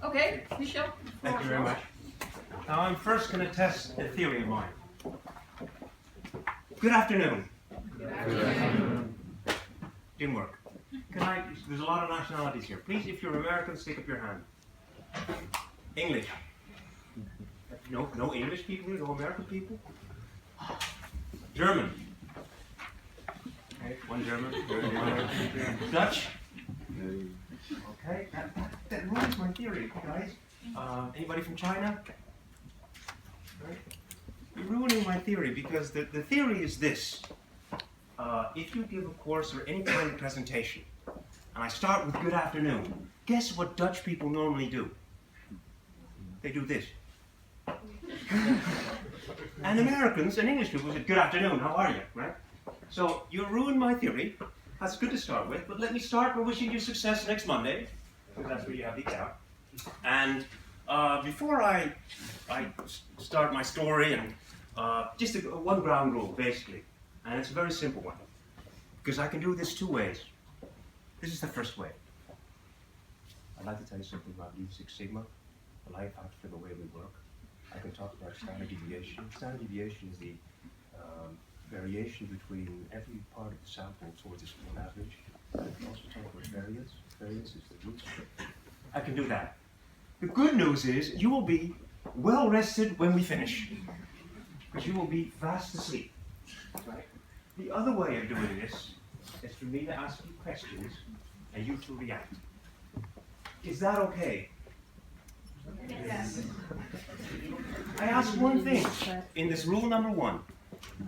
Okay, Michel. Thank you very much. Now I'm first going to test a theory of mine. Good afternoon. Good afternoon. Didn't work. There's a lot of nationalities here. Please, if you're American, stick up your hand. English. No English people here? No American people? German. Okay, one German. Dutch. Okay, that ruins my theory, guys. Anybody from China? Right. You're ruining my theory because the theory is this. If you give a course or any kind of presentation, and I start with good afternoon, guess what Dutch people normally do? They do this. And Americans and English people say, good afternoon, how are you? Right? So you ruined my theory. That's good to start with, but let me start by wishing you success next Monday, because that's where you have the exam. And before I start my story, and just one ground rule, basically, and it's a very simple one, because I can do this two ways. This is the first way. I'd like to tell you something about Lean Six Sigma, the life hack for the way we work. I can talk about standard deviation. Standard deviation is the variation between every part of the sample towards its mean average. I can also talk about variance. Variance is the root. I can do that. The good news is you will be well rested when we finish, because you will be fast asleep. Right? The other way of doing this is for me to ask you questions and you to react. Is that okay? Yes. I ask one thing in this rule number 1.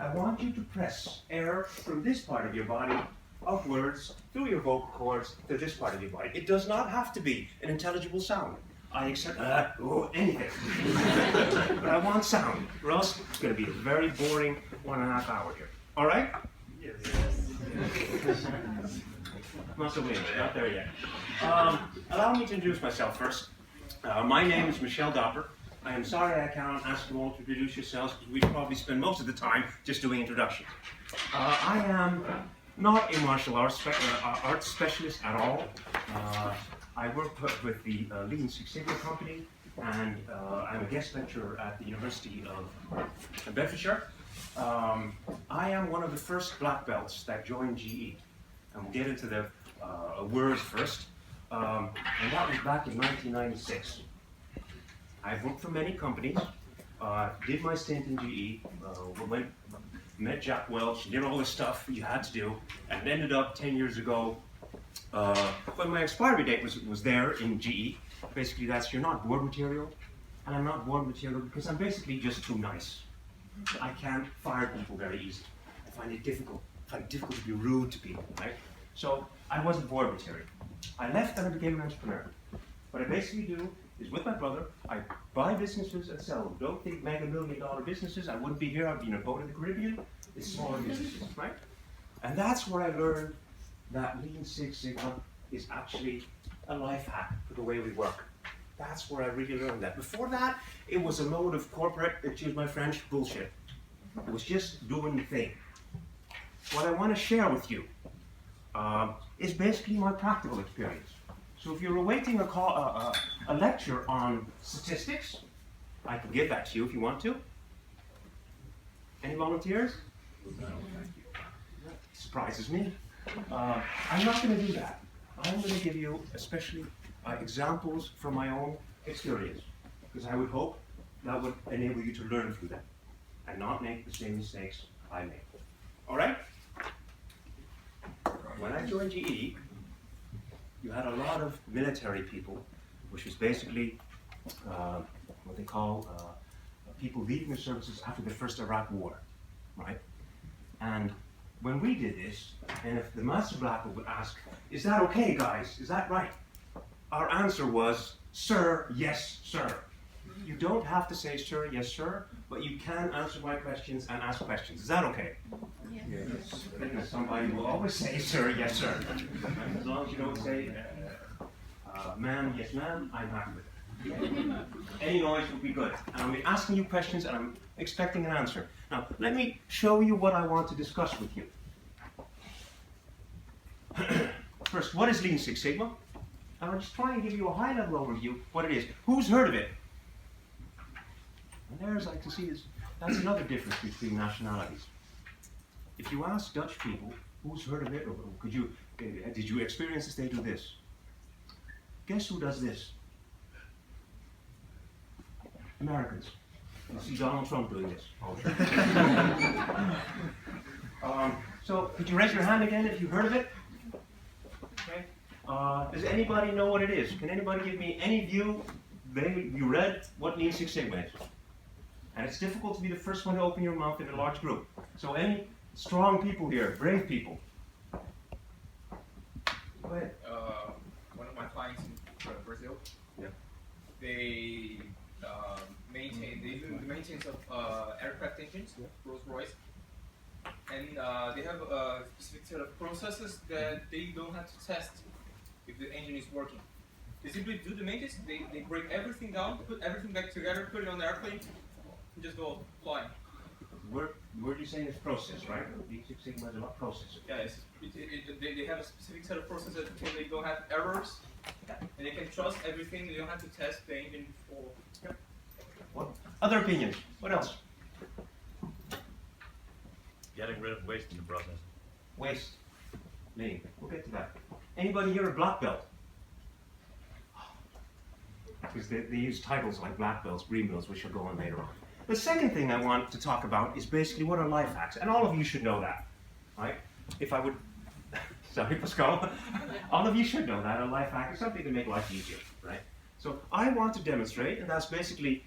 I want you to press air from this part of your body upwards through your vocal cords to this part of your body. It does not have to be an intelligible sound. I accept anything. But I want sound, or else it's going to be a very boring 1.5 hours here. All right? Yes. Not so winning, not there yet. Allow me to introduce myself first. My name is Michel Doppert. I am sorry I cannot ask you all to introduce yourselves, because we probably spend most of the time just doing introductions. I am not a martial arts specialist at all. I work with the Lean Six Sigma company, and I'm a guest lecturer at the University of Bedfordshire. I am one of the first black belts that joined GE, and we'll get into the words first. And that was back in 1996. I've worked for many companies, did my stint in GE, met Jack Welch, did all the stuff you had to do, and ended up 10 years ago, when my expiry date was there in GE. Basically that's, you're not board material, and I'm not board material because I'm basically just too nice. I can't fire people very easily. I find it difficult to be rude to people, right? So I wasn't board material. I left and I became an entrepreneur. What I basically do is, with my brother, I buy businesses and sell them. Don't think mega $1 million businesses. I wouldn't be here. I'd be in a boat in the Caribbean. It's smaller businesses, right? And that's where I learned that Lean Six Sigma is actually a life hack for the way we work. That's where I really learned that. Before that, it was a mode of corporate, excuse my French, bullshit. It was just doing the thing. What I want to share with you is basically my practical experience. So if you're awaiting a lecture on statistics, I can give that to you if you want to. Any volunteers? No. Surprises me. I'm not going to do that. I'm going to give you especially examples from my own experience, because I would hope that would enable you to learn through them and not make the same mistakes I made. All right? When I joined GE, you had a lot of military people, which was basically what they call people leaving the services after the first Iraq War, right? And when we did this, and if the Master Black would ask, is that okay, guys? Is that right? Our answer was, sir, yes, sir. You don't have to say sir, yes, sir, but you can answer my questions and ask questions. Is that okay? Yes. Somebody will always say sir, yes, sir. As long as you don't say ma'am, yes, ma'am, I'm happy with it. Any noise will be good. And I'll be asking you questions and I'm expecting an answer. Now, let me show you what I want to discuss with you. First, what is Lean Six Sigma? And I'll just try and give you a high-level overview of what it is. Who's heard of it? And there's, I can see, that's another difference between nationalities. If you ask Dutch people, who's heard of it, or did you experience this, they do this. Guess who does this? Americans. You see Donald Trump doing this. So, could you raise your hand again if you heard of it? Okay. Does anybody know what it is? Can anybody give me any view? You read what Lean Six Sigma is. And it's difficult to be the first one to open your mouth in a large group. So any strong people here, brave people? Go ahead. One of my clients in Brazil, Yeah. they do the maintenance of aircraft engines, Rolls Royce, and they have a specific set of processes that they don't have to test if the engine is working. They simply do the maintenance, they break everything down, put everything back together, put it on the airplane, and just go flying. Word you're saying is process, right? Lean Six Sigma is about process. Yeah, they have a specific set of processes so they don't have errors, and they can trust everything. They don't have to test the engine before. Yep. What? Other opinions? What else? Getting rid of waste in the process. Waste. Lean. We'll get to that. Anybody here a black belt? Because they use titles like black belts, green belts, which will go on later on. The second thing I want to talk about is basically what are life hacks, and all of you should know that, right? If I would, sorry Pascal, all of you should know that a life hack is something to make life easier, right? So I want to demonstrate, and that's basically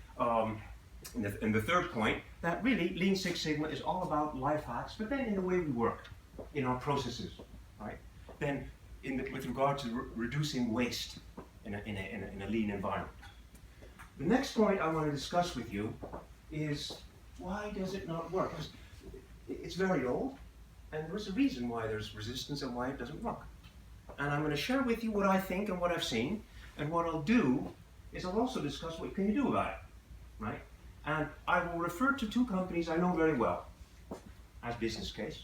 in the third point, that really Lean Six Sigma is all about life hacks, but then in the way we work, in our processes, right? Then with regard to reducing waste in a lean environment. The next point I want to discuss with you is why does it not work? Because it's very old, and there's a reason why there's resistance and why it doesn't work. And I'm going to share with you what I think and what I've seen, and what I'll do is I'll also discuss what can you do about it, right? And I will refer to two companies I know very well as business case,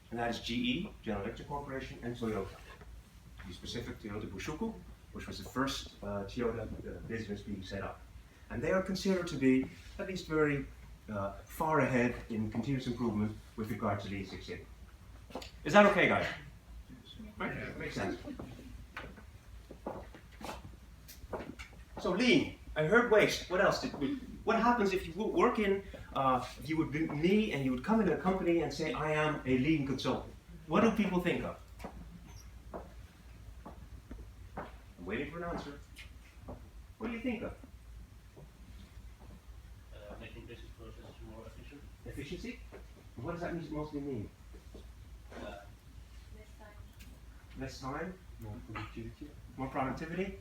and that is GE, General Electric Corporation, and Toyota. To be specific, Toyota Bushuku, which was the first Toyota business being set up. And they are considered to be at least very far ahead in continuous improvement with regard to Lean Six Sigma. Is that okay, guys? Right? Makes sense. So lean, I heard waste. What else what happens if you work in, if you would be me and you would come into a company and say, I am a lean consultant? What do people think of? I'm waiting for an answer. What do you think of? Making business processes more efficient. Efficiency? What does that mostly mean? Less time? More productivity. More productivity?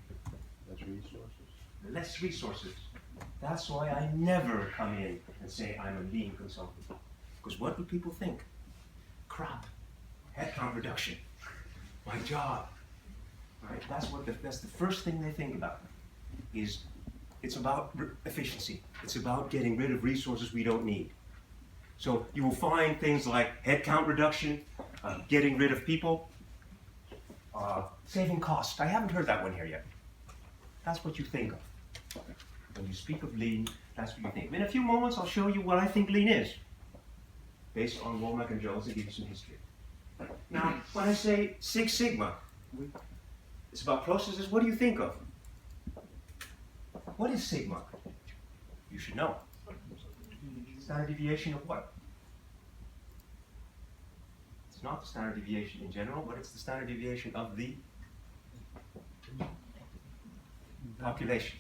Less resources. Less resources. That's why I never come in and say I'm a lean consultant. Because what do people think? Crap. Headcount reduction. My job. Right? That's the first thing they think about. It's about efficiency. It's about getting rid of resources we don't need. So you will find things like headcount reduction, getting rid of people, saving costs. I haven't heard that one here yet. That's what you think of. When you speak of lean, that's what you think. In a few moments, I'll show you what I think lean is, based on Womack and Jones, and give you some history. Now, when I say Six Sigma, it's about processes. What do you think of? What is Sigma? You should know. Standard deviation of what? It's not the standard deviation in general, but it's the standard deviation of the population.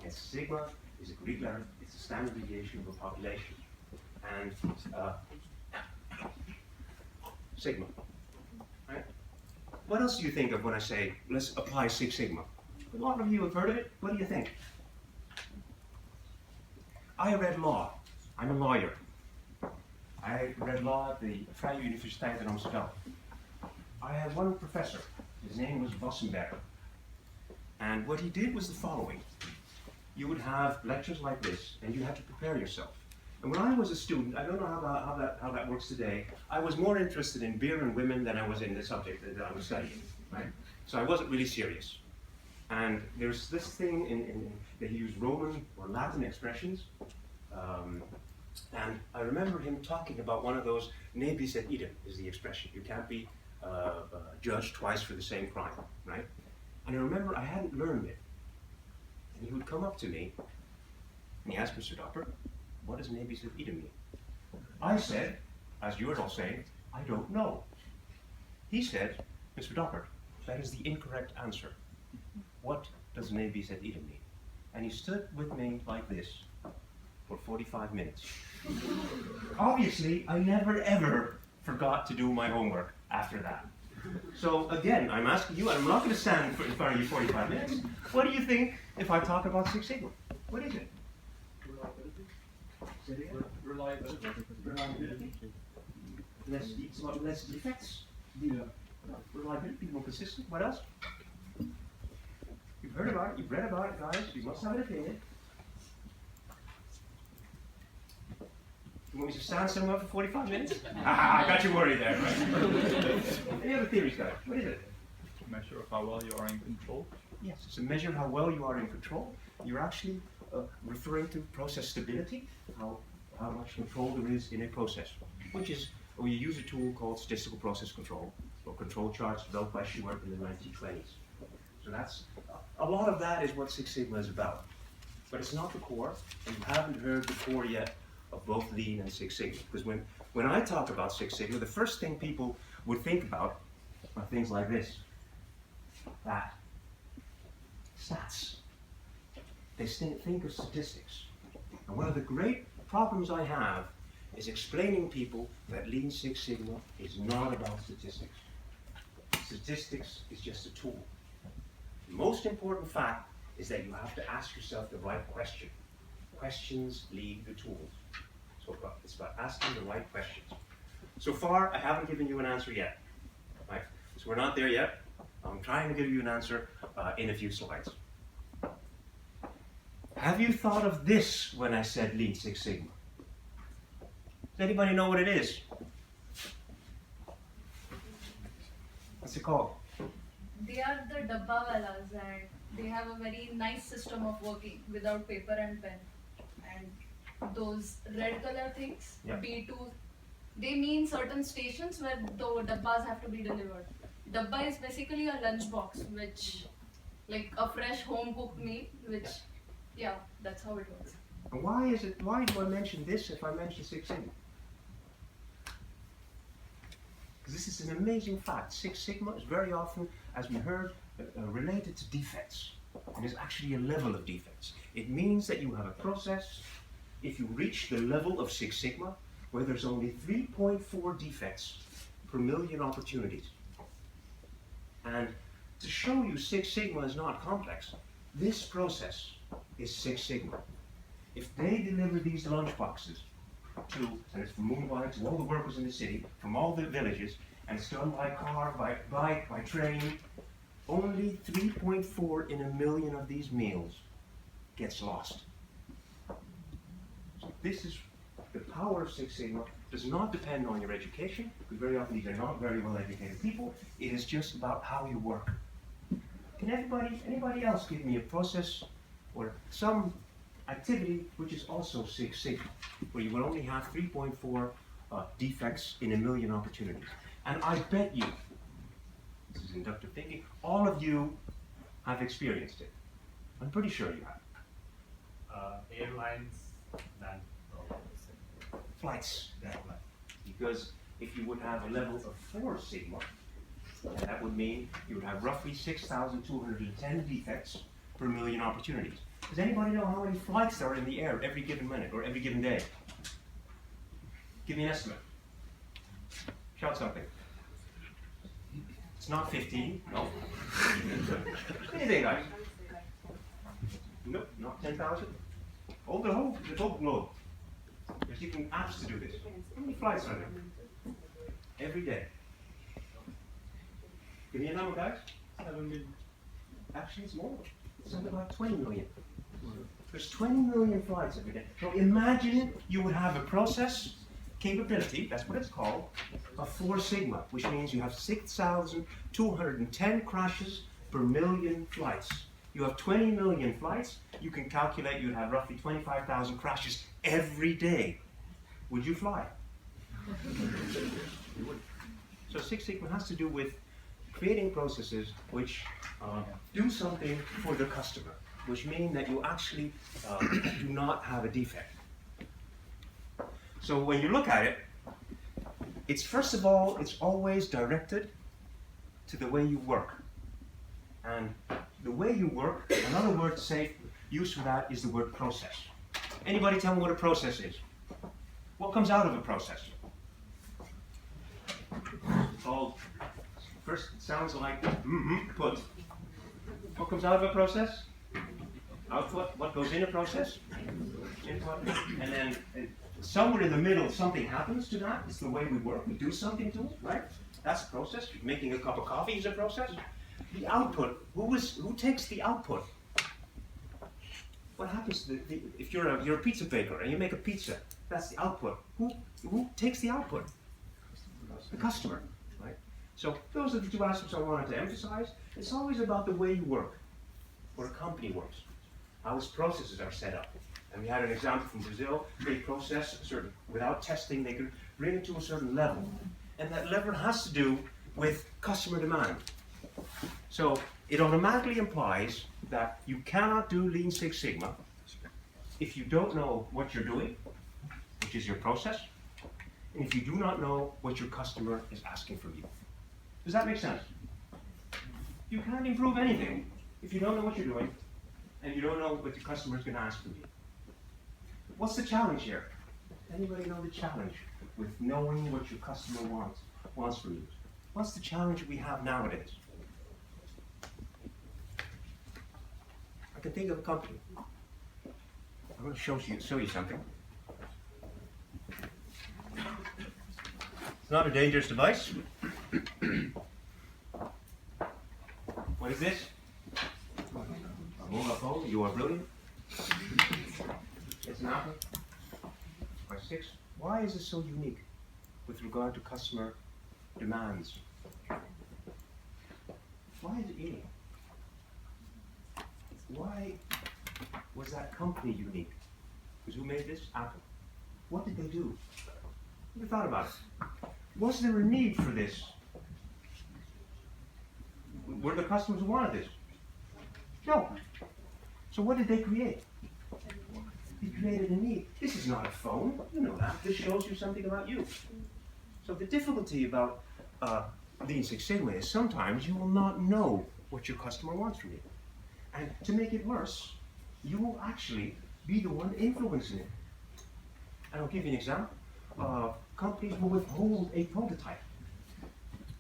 Yes, sigma is a Greek letter. It's the standard deviation of a population. And sigma. Right? What else do you think of when I say, let's apply Six Sigma? A lot of you have heard of it. What do you think? I read law. I'm a lawyer. I read law at the Vrije Universiteit in Amsterdam. I had one professor. His name was Wassenberg. And what he did was the following. You would have lectures like this, and you had to prepare yourself. And when I was a student, I don't know how that works today, I was more interested in beer and women than I was in the subject that I was studying. Right? So I wasn't really serious. And there's this thing that he used Roman or Latin expressions. And I remember him talking about one of those, ne bis et idem is the expression. You can't be judged twice for the same crime, right? And I remember I hadn't learned it. And he would come up to me and he asked Mr. Doppert, what does ne bis et idem mean? I said, as you were all saying, I don't know. He said, Mr. Doppert, that is the incorrect answer. What does ne bis et idem mean? And he stood with me like this for 45 minutes. Obviously, I never ever forgot to do my homework after that. So again, I'm asking you, and I'm not going to stand in front of you 45 minutes. What do you think if I talk about Six Sigma? What is it? Reliability. Reliability. It's about less defects. Reliability, more consistent. What else? You've heard about it, you've read about it, guys. You must have an opinion. You want me to stand somewhere for 45 minutes? I got you worried there, right? Any other theories, guys? What is it? Measure of how well you are in control. Yes, it's a measure of how well you are in control. You're actually referring to process stability, how much control there is in a process, which is, we use a tool called statistical process control, or control charts developed by Schubert in the 1920s. So that's, a lot of that is what Six Sigma is about. But it's not the core, and you haven't heard the core yet of both Lean and Six Sigma. Because when I talk about Six Sigma, the first thing people would think about are things like this. That. Stats. They think of statistics. And one of the great problems I have is explaining people that Lean Six Sigma is not about statistics. Statistics is just a tool. The most important fact is that you have to ask yourself the right question. Questions lead to tools. So it's about asking the right questions. So far, I haven't given you an answer yet. Right? So we're not there yet. I'm trying to give you an answer in a few slides. Have you thought of this when I said Lean Six Sigma? Does anybody know what it is? What's it called? They are the dabba walas and they have a very nice system of working without paper and pen. And those red color things, Yeah. B2, they mean certain stations where the dabbas have to be delivered. Dabba is basically a lunch box, which, like a fresh home cooked meal, which, yeah, that's how it works. And why do I mention this if I mention Six Sigma? Because this is an amazing fact. Six Sigma is very often, as we heard, related to defects. And there's actually a level of defects. It means that you have a process, if you reach the level of Six Sigma, where there's only 3.4 defects per million opportunities. And to show you Six Sigma is not complex, this process is Six Sigma. If they deliver these lunch boxes and it's from Mumbai to all the workers in the city, from all the villages, and it's done by car, by bike, by train, only 3.4 in a million of these meals gets lost. So this is the power of Six Sigma. Does not depend on your education, because very often these are not very well educated people. It is just about how you work. Can anybody else give me a process or some activity which is also Six Sigma, where you will only have 3.4 defects in a million opportunities? And I bet you, this is inductive thinking, all of you have experienced it. I'm pretty sure you have. Airlines, then Flights. Because if you would have a level of 4 sigma, that would mean you would have roughly 6,210 defects per million opportunities. Does anybody know how many flights there are in the air every given minute or every given day? Give me an estimate. Shout something. It's not 15, no. What do you think, guys? Nope, not 10,000. Oh, the whole globe. There's even apps to do this. How many flights are there? Every day. Give me a number, guys. 7 million. Actually, it's more. It's something like 20 million. There's 20 million flights every day. So imagine you would have a process capability, that's what it's called, of 4 sigma, which means you have 6,210 crashes per million flights. You have 20 million flights, you can calculate you'd have roughly 25,000 crashes every day. Would you fly? You wouldn't. So Six Sigma has to do with creating processes which do something for the customer, which mean that you actually do not have a defect. So when you look at it, it's first of all, it's always directed to the way you work. And the way you work, another word to say, use for that is the word process. Anybody tell me what a process is? What comes out of a process? It's all, first it sounds like put. What comes out of a process? Output. What goes in a process? Input. And then somewhere in the middle something happens to that. It's the way we work. We do something to it, right? That's a process. Making a cup of coffee is a process. The output, who takes the output? What happens to if you're a pizza baker and you make a pizza, that's the output. Who takes the output? The customer, right? So those are the 2 aspects I wanted to emphasize. It's always about the way you work, or a company works, how its processes are set up. And we had an example from Brazil. They process without testing, they can bring it to a certain level. And that level has to do with customer demand. So it automatically implies that you cannot do Lean Six Sigma if you don't know what you're doing, which is your process, and if you do not know what your customer is asking from you. Does that make sense? You can't improve anything if you don't know what you're doing and you don't know what your customer is going to ask from you. What's the challenge here? Anybody know the challenge with knowing what your customer wants from you? What's the challenge we have nowadays? I can think of a company. I'm going to show you something. It's not a dangerous device. What is this? A mobile phone. You are brilliant. It's an Apple by 6. Why is it so unique with regard to customer demands? Why is it unique? Why was that company unique? Because who made this? Apple. What did they do? Have you thought about it? Was there a need for this? Were the customers who wanted this? No. So what did they create? They created a need. This is not a phone. You know that. This shows you something about you. So the difficulty about Lean Six Sigma is sometimes you will not know what your customer wants from you. And to make it worse, you will actually be the one influencing it. And I'll give you an example. Companies will withhold a prototype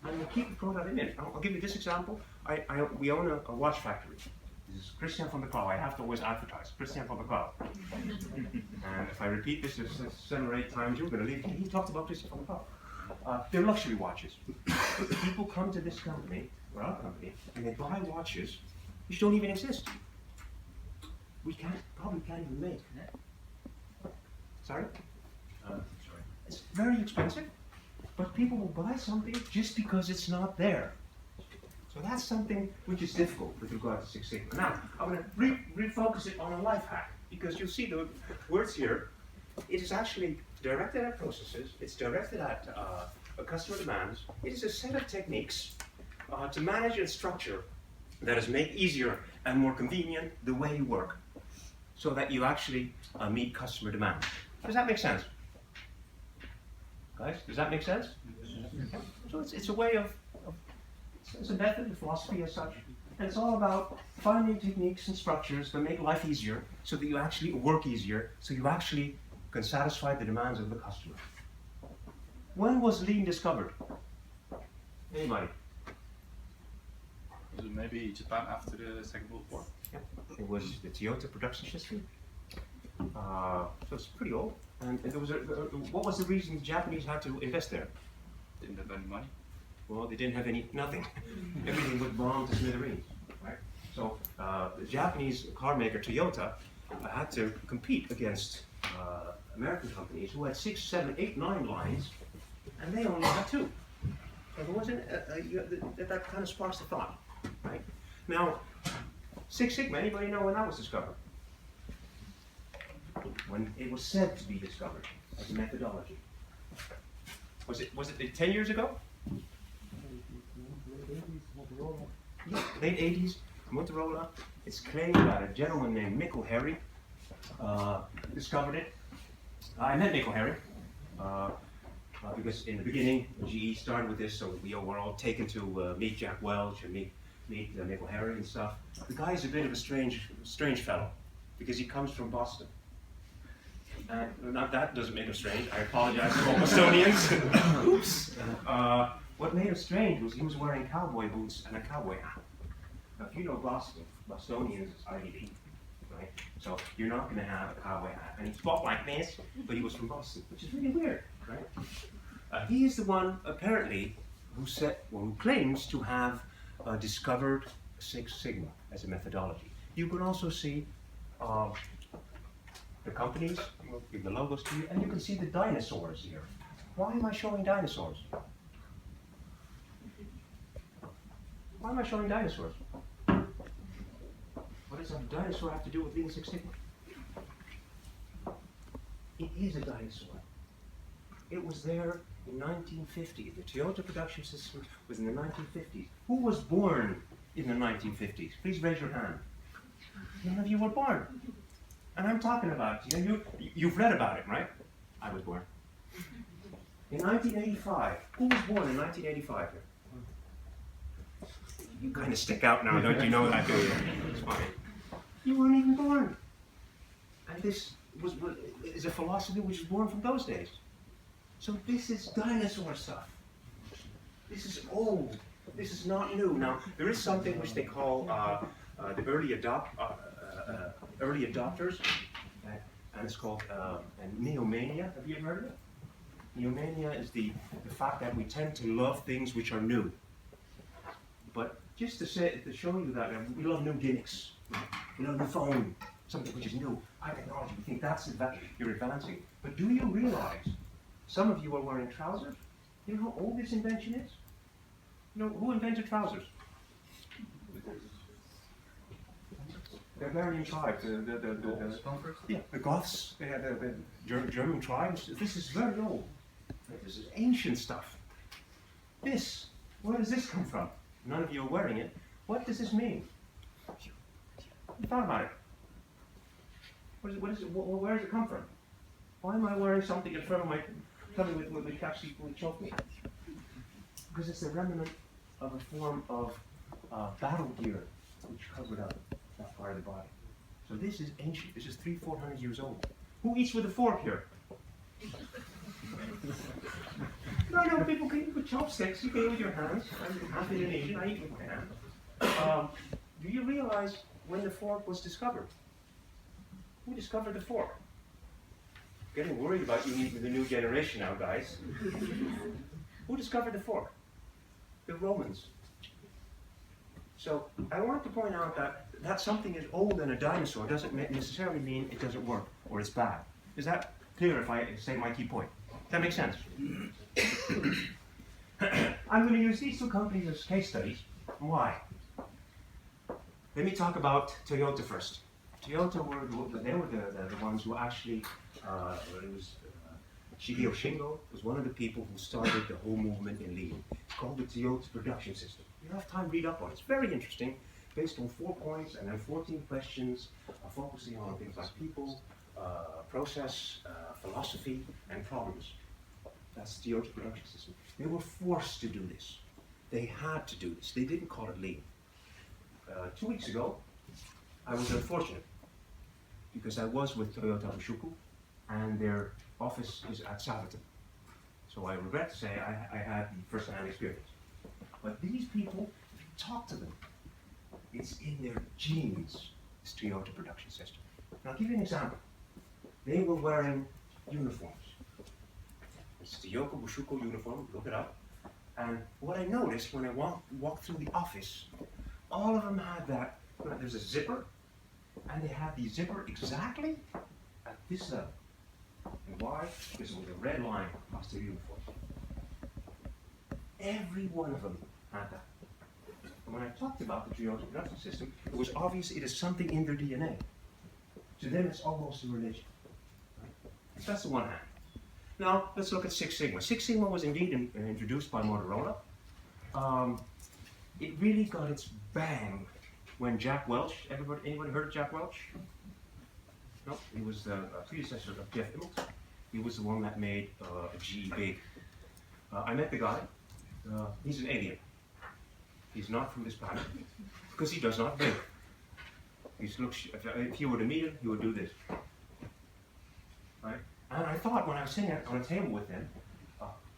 and will keep the prototype in it. I'll give you this example. We own a watch factory. This is Christian van der Klauw. I have to always advertise. Christian van der Klauw. And if I repeat this 7 or 8 times, you're going to leave. He talked about Christian van der Klauw. They're luxury watches. People come to this company, or our company, and they buy watches which don't even exist. We probably can't even make. Sorry? It's very expensive, but people will buy something just because it's not there. So that's something which is difficult with regard to Six Sigma. Now, I'm going to refocus it on a life hack, because you'll see the words here. It is actually directed at processes, it's directed at customer demands. It is a set of techniques to manage and structure that is made easier and more convenient the way you work, so that you actually meet customer demand. Does that make sense? Guys, does that make sense? Okay. So it's a way of it's a method, a philosophy as such, and it's all about finding techniques and structures that make life easier, so that you actually work easier, so you actually can satisfy the demands of the customer. When was Lean discovered? Anybody? Was it maybe Japan after the Second World War? Yeah. It was the Toyota production system. So it's pretty old. And there was what was the reason the Japanese had to invest there? Didn't have any money. Well, they didn't have nothing. Everything was bombed to smithereens, right? So the Japanese car maker Toyota had to compete against American companies who had 6, 7, 8, 9 lines and they only had 2. So there wasn't, that kind of sparks the thought, right? Now, Six Sigma, anybody know when that was discovered? When it was said to be discovered as a methodology. Was it 10 years ago? Yeah, late 80s, Motorola. It's claimed that a gentleman named Michael Harry discovered it. I met Michael Harry because in the beginning, GE started with this, so we were all taken to meet Jack Welch and meet Michael Harry and stuff. The guy is a bit of a strange fellow because he comes from Boston. Not that doesn't make him strange. I apologize to all Bostonians. Oops. What made him strange was he was wearing cowboy boots and a cowboy hat. Now, if you know Boston, Bostonians is IDB, right? So you're not going to have a cowboy hat. And he spoke like this, but he was from Boston, which is really weird, right? He is the one, apparently, who claims to have discovered Six Sigma as a methodology. You can also see the companies, give the logos to you, and you can see the dinosaurs here. Why am I showing dinosaurs? Why am I showing dinosaurs? What does a dinosaur have to do with Lean Six Sigma? It is a dinosaur. It was there in 1950. The Toyota production system was in the 1950s. Who was born in the 1950s? Please raise your hand. None of you were born. And I'm talking about, you've read about it, right? I was born. In 1985, who was born in 1985 here? You kind of stick out now, don't you know that, do you? It's fine. You weren't even born. And this is a philosophy which was born from those days. So this is dinosaur stuff. This is old. This is not new. Now, there is something which they call the early adopters, and it's called neomania. Have you ever heard of it? Neomania is the fact that we tend to love things which are new. But just to show you that we love new gimmicks, we love new phone, something which is new, high technology. We think you're advancing. But do you realize some of you are wearing trousers? You know how old this invention is? You know who invented trousers? The Bavarian tribe, the Goths, the German tribes. This is very old. This is ancient stuff. Where does this come from? None of you are wearing it. What does this mean? You thought about it. Where does it come from? Why am I wearing something in front of my tummy which actually will choke me? Because it's a remnant of a form of battle gear which covered up that part of the body. So this is ancient. This is 300-400 years old. Who eats with a fork here? No, people can eat with chopsticks. You can eat with your hands. I'm Indonesian. I eat with my hands. Do you realize when the fork was discovered? Who discovered the fork? Getting worried about you with the new generation now, guys. Who discovered the fork? The Romans. So I want to point out that something is old and a dinosaur doesn't necessarily mean it doesn't work or it's bad. Is that clear if I say my key point? Does that make sense? I'm going to use these two companies as case studies. Why? Let me talk about Toyota first. Toyota were the ones who actually, Shigeo Shingo was one of the people who started the whole movement in Lean. It's called the Toyota production system. You don't have time to read up on it. It's very interesting, based on 4 points and then 14 questions, focusing on things like people, process, philosophy, and problems. That's the Toyota production system. They were forced to do this. They had to do this. They didn't call it Lean. 2 weeks ago, I was unfortunate because I was with Toyota Bushuku, and their office is at Southampton. So I regret to say I had the first-hand experience. But these people, if you talk to them, it's in their genes, this Toyota production system. And I'll give you an example. They were wearing uniforms. It's the Toyota Bushuku uniform, look it up. And what I noticed when I walked through the office, all of them had that, there's a zipper, and they had the zipper exactly at this level. And why? Because it was a red line across the uniform. Every one of them had that. And when I talked about the Toyota production system, it was obvious it is something in their DNA. To them, it's almost a religion. Right? So that's the one hand. Now, let's look at Six Sigma. Six Sigma was indeed introduced by Motorola. It really got its bang when Jack Welch, anybody heard of Jack Welch? No, he was the predecessor of Jeff Immelt. He was the one that made GE big. I met the guy. He's an alien. He's not from this planet because he does not blink. If you were to meet him, he would do this. Right? And I thought when I was sitting on a table with him,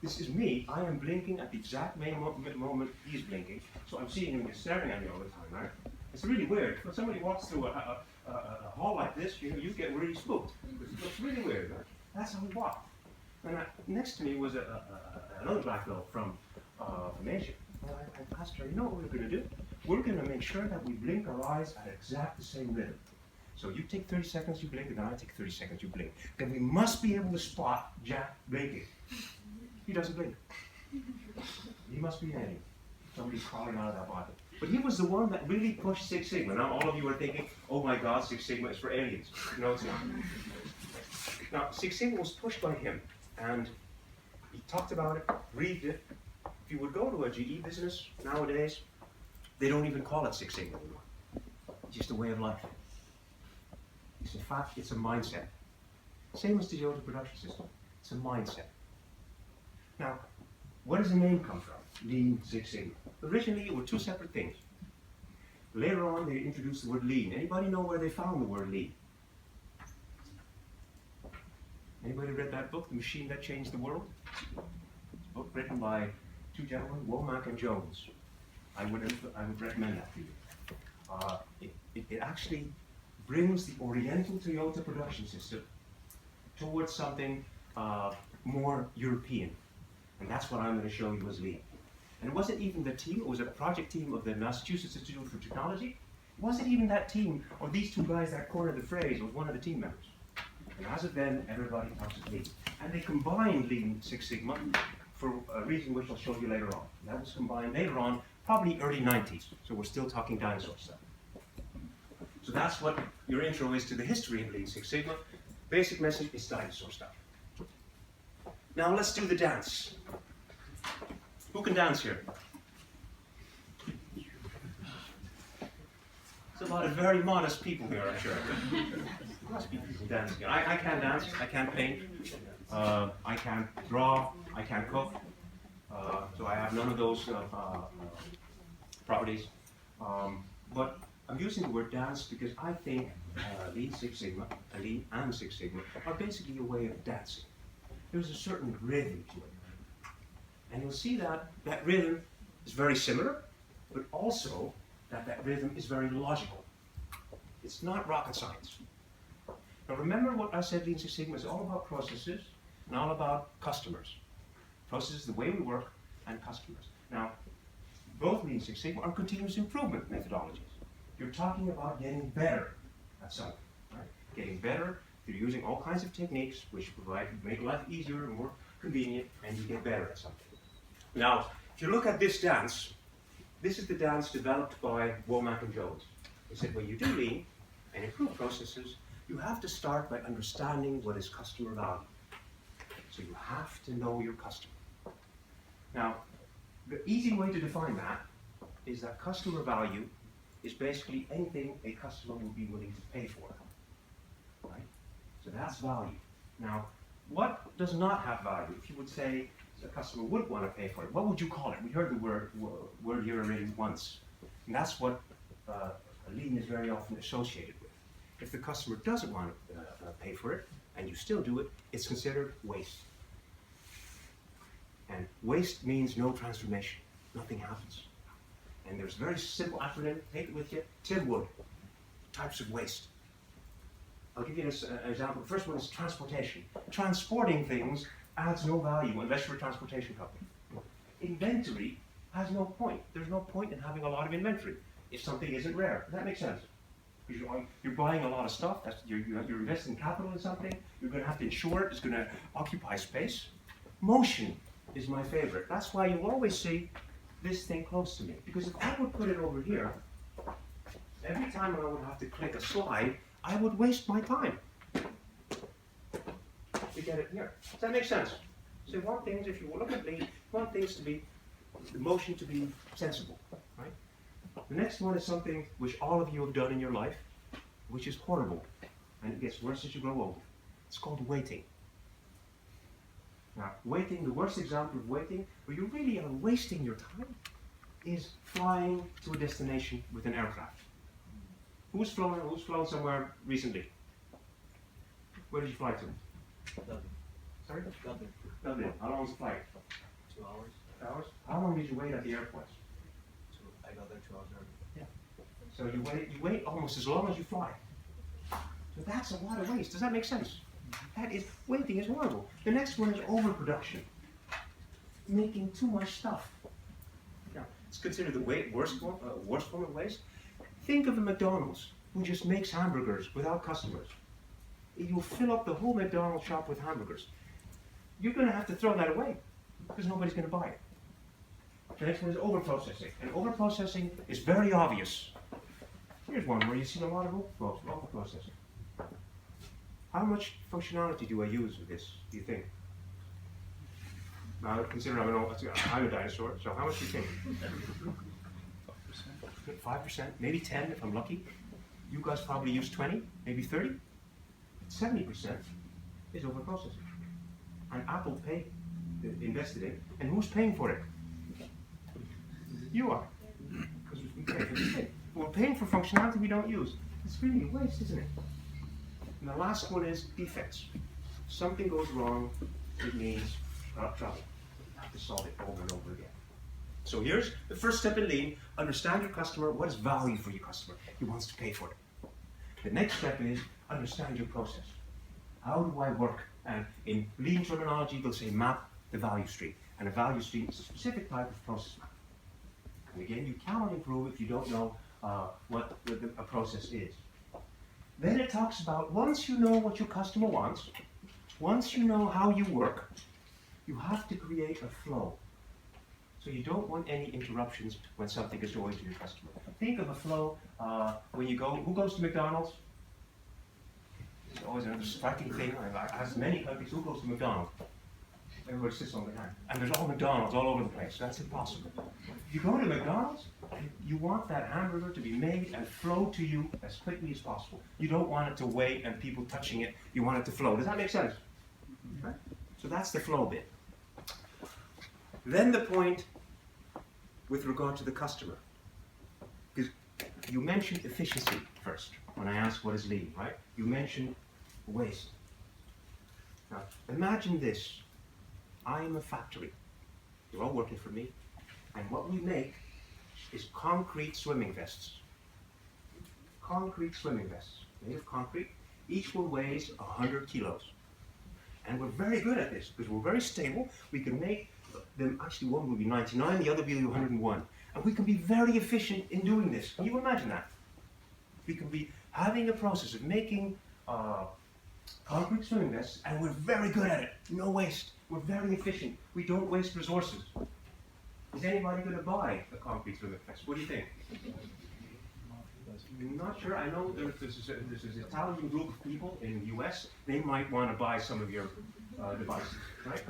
this is me. I am blinking at the exact moment he's blinking. So I'm seeing him staring at me all the time, right? It's really weird. When somebody walks through a hall like this, you get really spooked. It's really weird, right? That's how he walked. And next to me was another black belt from Asia. And I asked her, you know what we're going to do? We're going to make sure that we blink our eyes at exact the same rhythm. So you take 30 seconds, you blink, and then I take 30 seconds, you blink. And we must be able to spot Jack blinking. He doesn't blink. He must be an alien. Somebody's crawling out of that body. But he was the one that really pushed Six Sigma. Now all of you are thinking, oh my God, Six Sigma is for aliens. No, it's not. Now, Six Sigma was pushed by him, and he talked about it, breathed it. If you would go to a GE business nowadays, they don't even call it Six Sigma anymore. It's just a way of life. In fact, it's a mindset. Same as the Toyota production system. It's a mindset. Now, where does the name come from? Lean Six Sigma. Originally, it were two separate things. Later on, they introduced the word lean. Anybody know where they found the word lean? Anybody read that book, The Machine That Changed the World? It's a book written by two gentlemen, Womack and Jones. I would recommend that to you. It actually brings the Oriental Toyota production system towards something more European. And that's what I'm going to show you as lean. And it wasn't even the team, it was a project team of the Massachusetts Institute for Technology. It wasn't even that team, or these two guys that cornered the phrase, was one of the team members. And as of then, everybody talks of lean. And they combined Lean Six Sigma for a reason which I'll show you later on. And that was combined later on, probably early 90s. So we're still talking dinosaur stuff. So that's what your intro is to the history of Lean Six Sigma. Basic message is dinosaur stuff. Now let's do the dance. Who can dance here? There's a lot of very modest people here, I'm sure. There must be people dancing. I can't dance, I can't paint, I can't draw, I can't cook. So I have none of those properties. But I'm using the word dance because I think Lean Six Sigma, Lean and Six Sigma, are basically a way of dancing. There's a certain rhythm to it. And you'll see that that rhythm is very similar, but also that rhythm is very logical. It's not rocket science. Now remember what I said Lean Six Sigma is all about processes and all about customers. Processes, the way we work, and customers. Now, both Lean Six Sigma are continuous improvement methodologies. You're talking about getting better at something, right? Getting better through using all kinds of techniques which make life easier and more convenient, and you get better at something. Now, if you look at this dance, this is the dance developed by Womack and Jones. They said when you do lean and improve processes, you have to start by understanding what is customer value. So you have to know your customer. Now, the easy way to define that is that customer value is basically anything a customer will be willing to pay for. Right? So that's value. Now, what does not have value? If you would say a customer would want to pay for it, what would you call it? We heard the word here already once. And that's what lean is very often associated with. If the customer doesn't want to pay for it, and you still do it, it's considered waste. And waste means no transformation. Nothing happens. And there's a very simple acronym, take it with you, TIMWOOD, types of waste. I'll give you an example. The first one is transportation. Transporting things adds no value unless you're a transportation company. Inventory has no point. There's no point in having a lot of inventory if something isn't rare. Does that make sense? Because you're buying a lot of stuff, you're investing capital in something, you're going to have to insure it, it's going to occupy space. Motion is my favorite. That's why you always see this thing close to me. Because if I would put it over here, every time I would have to click a slide, I would waste my time to get it here. Does that make sense? So you want things, if you look at me, you want things to be, the motion to be sensible, right? The next one is something which all of you have done in your life, which is horrible, and it gets worse as you grow older. It's called waiting. Now, waiting, the worst example of waiting, where you really are wasting your time, is flying to a destination with an aircraft. Who's flown somewhere recently? Where did you fly to? Dublin. Sorry? Dublin. Dublin. How long was the flight? 2 hours. 2 hours? How long did you wait at the airport? I got there 2 hours early. So you wait almost as long as you fly. So that's a lot of waste. Does that make sense? Waiting is horrible. The next one is overproduction. Making too much stuff. Now, it's considered the worst form of waste. Think of a McDonald's who just makes hamburgers without customers. You'll fill up the whole McDonald's shop with hamburgers. You're going to have to throw that away because nobody's going to buy it. The next one is overprocessing. And overprocessing is very obvious. Here's one where you see a lot of overprocessing. How much functionality do I use with this, do you think? Now, consider I'm a dinosaur, so how much do you think? 5%, maybe 10 if I'm lucky. You guys probably use 20, maybe 30. 70% is overprocessing. And Apple invested in, and who's paying for it? You are. Because we pay for this thing. We're paying for functionality we don't use. It's really a waste, isn't it? And the last one is defects. If something goes wrong, it means trouble. You have to solve it over and over again. So here's the first step in Lean. Understand your customer. What is value for your customer? He wants to pay for it. The next step is understand your process. How do I work? And in Lean terminology, they'll say map the value stream. And a value stream is a specific type of process map. And again, you cannot improve if you don't know what a process is. Then it talks about once you know what your customer wants, once you know how you work, you have to create a flow. So you don't want any interruptions when something is going to your customer. Think of a flow when you go, who goes to McDonald's? It's always another striking thing. I ask many countries, who goes to McDonald's? Everybody sits on the hand. And there's all McDonald's all over the place. That's impossible. If you go to McDonald's, you want that hamburger to be made and flow to you as quickly as possible. You don't want it to wait and people touching it. You want it to flow. Does that make sense? Okay. So that's the flow bit. Then the point with regard to the customer. Because you mentioned efficiency first when I asked what is Lean, right? You mentioned waste. Now, imagine this. I am a factory. You're all working for me. And what we make is concrete swimming vests. Concrete swimming vests made of concrete. Each one weighs 100 kilos. And we're very good at this because we're very stable. We can make them, actually one will be 99, the other will be 101. And we can be very efficient in doing this. Can you imagine that? We can be having a process of making concrete swimming vests, and we're very good at it. No waste. We're very efficient. We don't waste resources. Is anybody going to buy a concrete swimming vest? What do you think? I'm not sure. I know there's an Italian group of people in the US. They might want to buy some of your devices, right?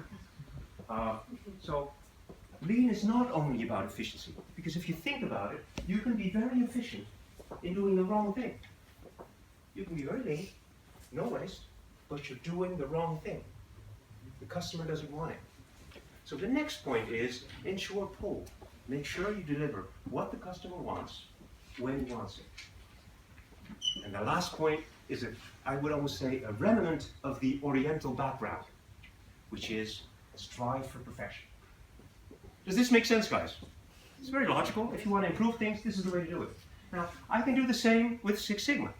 So Lean is not only about efficiency, because if you think about it, you can be very efficient in doing the wrong thing. You can be very lean, no waste, but you're doing the wrong thing. The customer doesn't want it. So the next point is ensure pull. Make sure you deliver what the customer wants when he wants it. And the last point is, I would almost say, a remnant of the Oriental background, which is strive for perfection. Does this make sense, guys? It's very logical. If you want to improve things, this is the way to do it. Now, I can do the same with Six Sigma.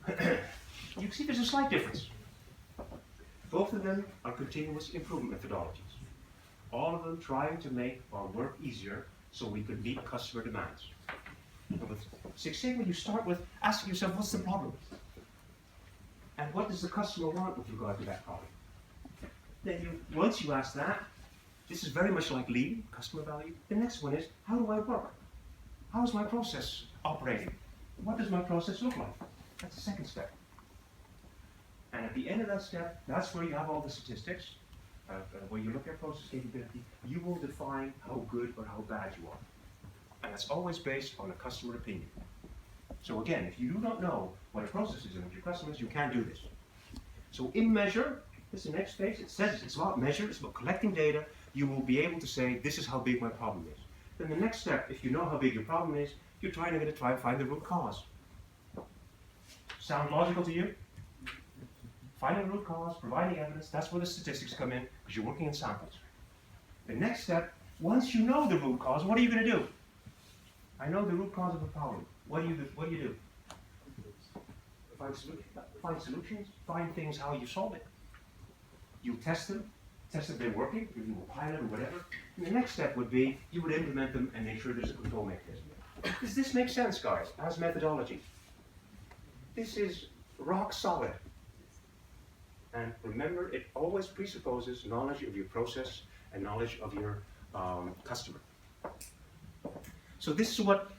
You can see there's a slight difference. Both of them are continuous improvement methodologies. All of them trying to make our work easier so we could meet customer demands. And with Six Sigma, you start with asking yourself, what's the problem? And what does the customer want with regard to that problem? Once you ask that, this is very much like lean, customer value. The next one is, how do I work? How is my process operating? What does my process look like? That's the second step. And at the end of that step, that's where you have all the statistics. When you look at process capability, you will define how good or how bad you are. And that's always based on a customer opinion. So again, if you do not know what a process is with your customers, you can't do this. So in measure, this is the next phase. It says it's about measure, it's about collecting data. You will be able to say, this is how big my problem is. Then the next step, if you know how big your problem is, you're trying to try and find the root cause. Sound logical to you? Finding the root cause, providing evidence, that's where the statistics come in, because you're working in samples. The next step, once you know the root cause, what are you going to do? I know the root cause of a problem. What do you do? Find solutions, find things how you solve it. You test them, test if they're working, you do a pilot or whatever. And the next step would be, you would implement them and make sure there's a control mechanism. Does this make sense, guys, as methodology? This is rock solid. And remember, it always presupposes knowledge of your process and knowledge of your customer. So this is what